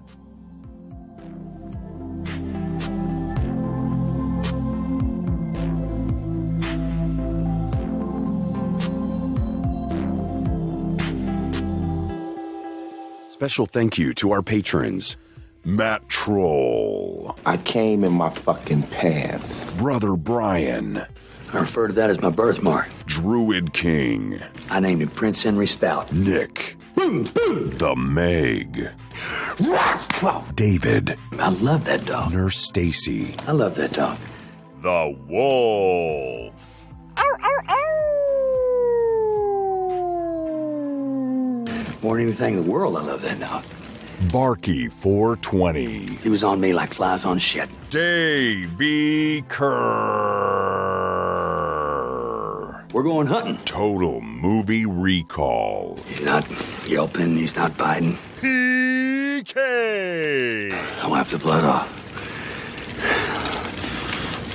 Special thank you to our patrons. Matt Troll. I came in my fucking pants. Brother Brian. I refer to that as my birthmark. Druid King. I named him Prince Henry Stout. Nick. The Meg. David. I love that dog. Nurse Stacy. I love that dog. The Wolf. More than anything in the world, I love that dog. Barky 420. He was on me like flies on shit. Davey Kerr. We're going hunting. Total Movie Recall. He's not yelping, he's not biting. PK. I'll wipe the blood off.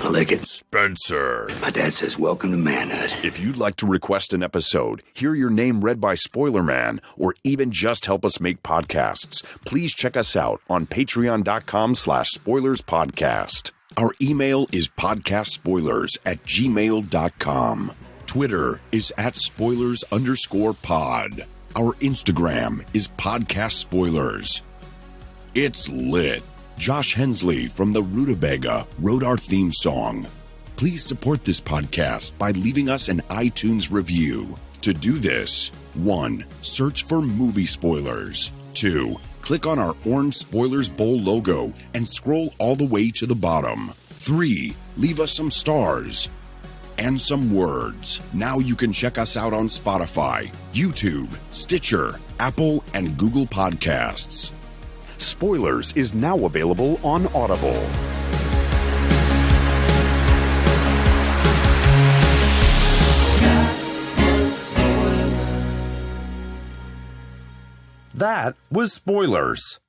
I'll lick it. Spencer. My dad says, welcome to manhood. If you'd like to request an episode, hear your name read by Spoiler Man, or even just help us make podcasts, please check us out on patreon.com/spoilerspodcast. Our email is podcastspoilers@gmail.com. Twitter is @spoilers_pod. Our Instagram is podcast spoilers. It's lit. Josh Hensley from the Rutabaga wrote our theme song. Please support this podcast by leaving us an iTunes review. To do this, 1. Search for movie spoilers. 2. Click on our orange Spoilers Bowl logo and scroll all the way to the bottom. 3. Leave us some stars and some words. Now you can check us out on Spotify, YouTube, Stitcher, Apple, and Google Podcasts. Spoilers is now available on Audible. That was Spoilers.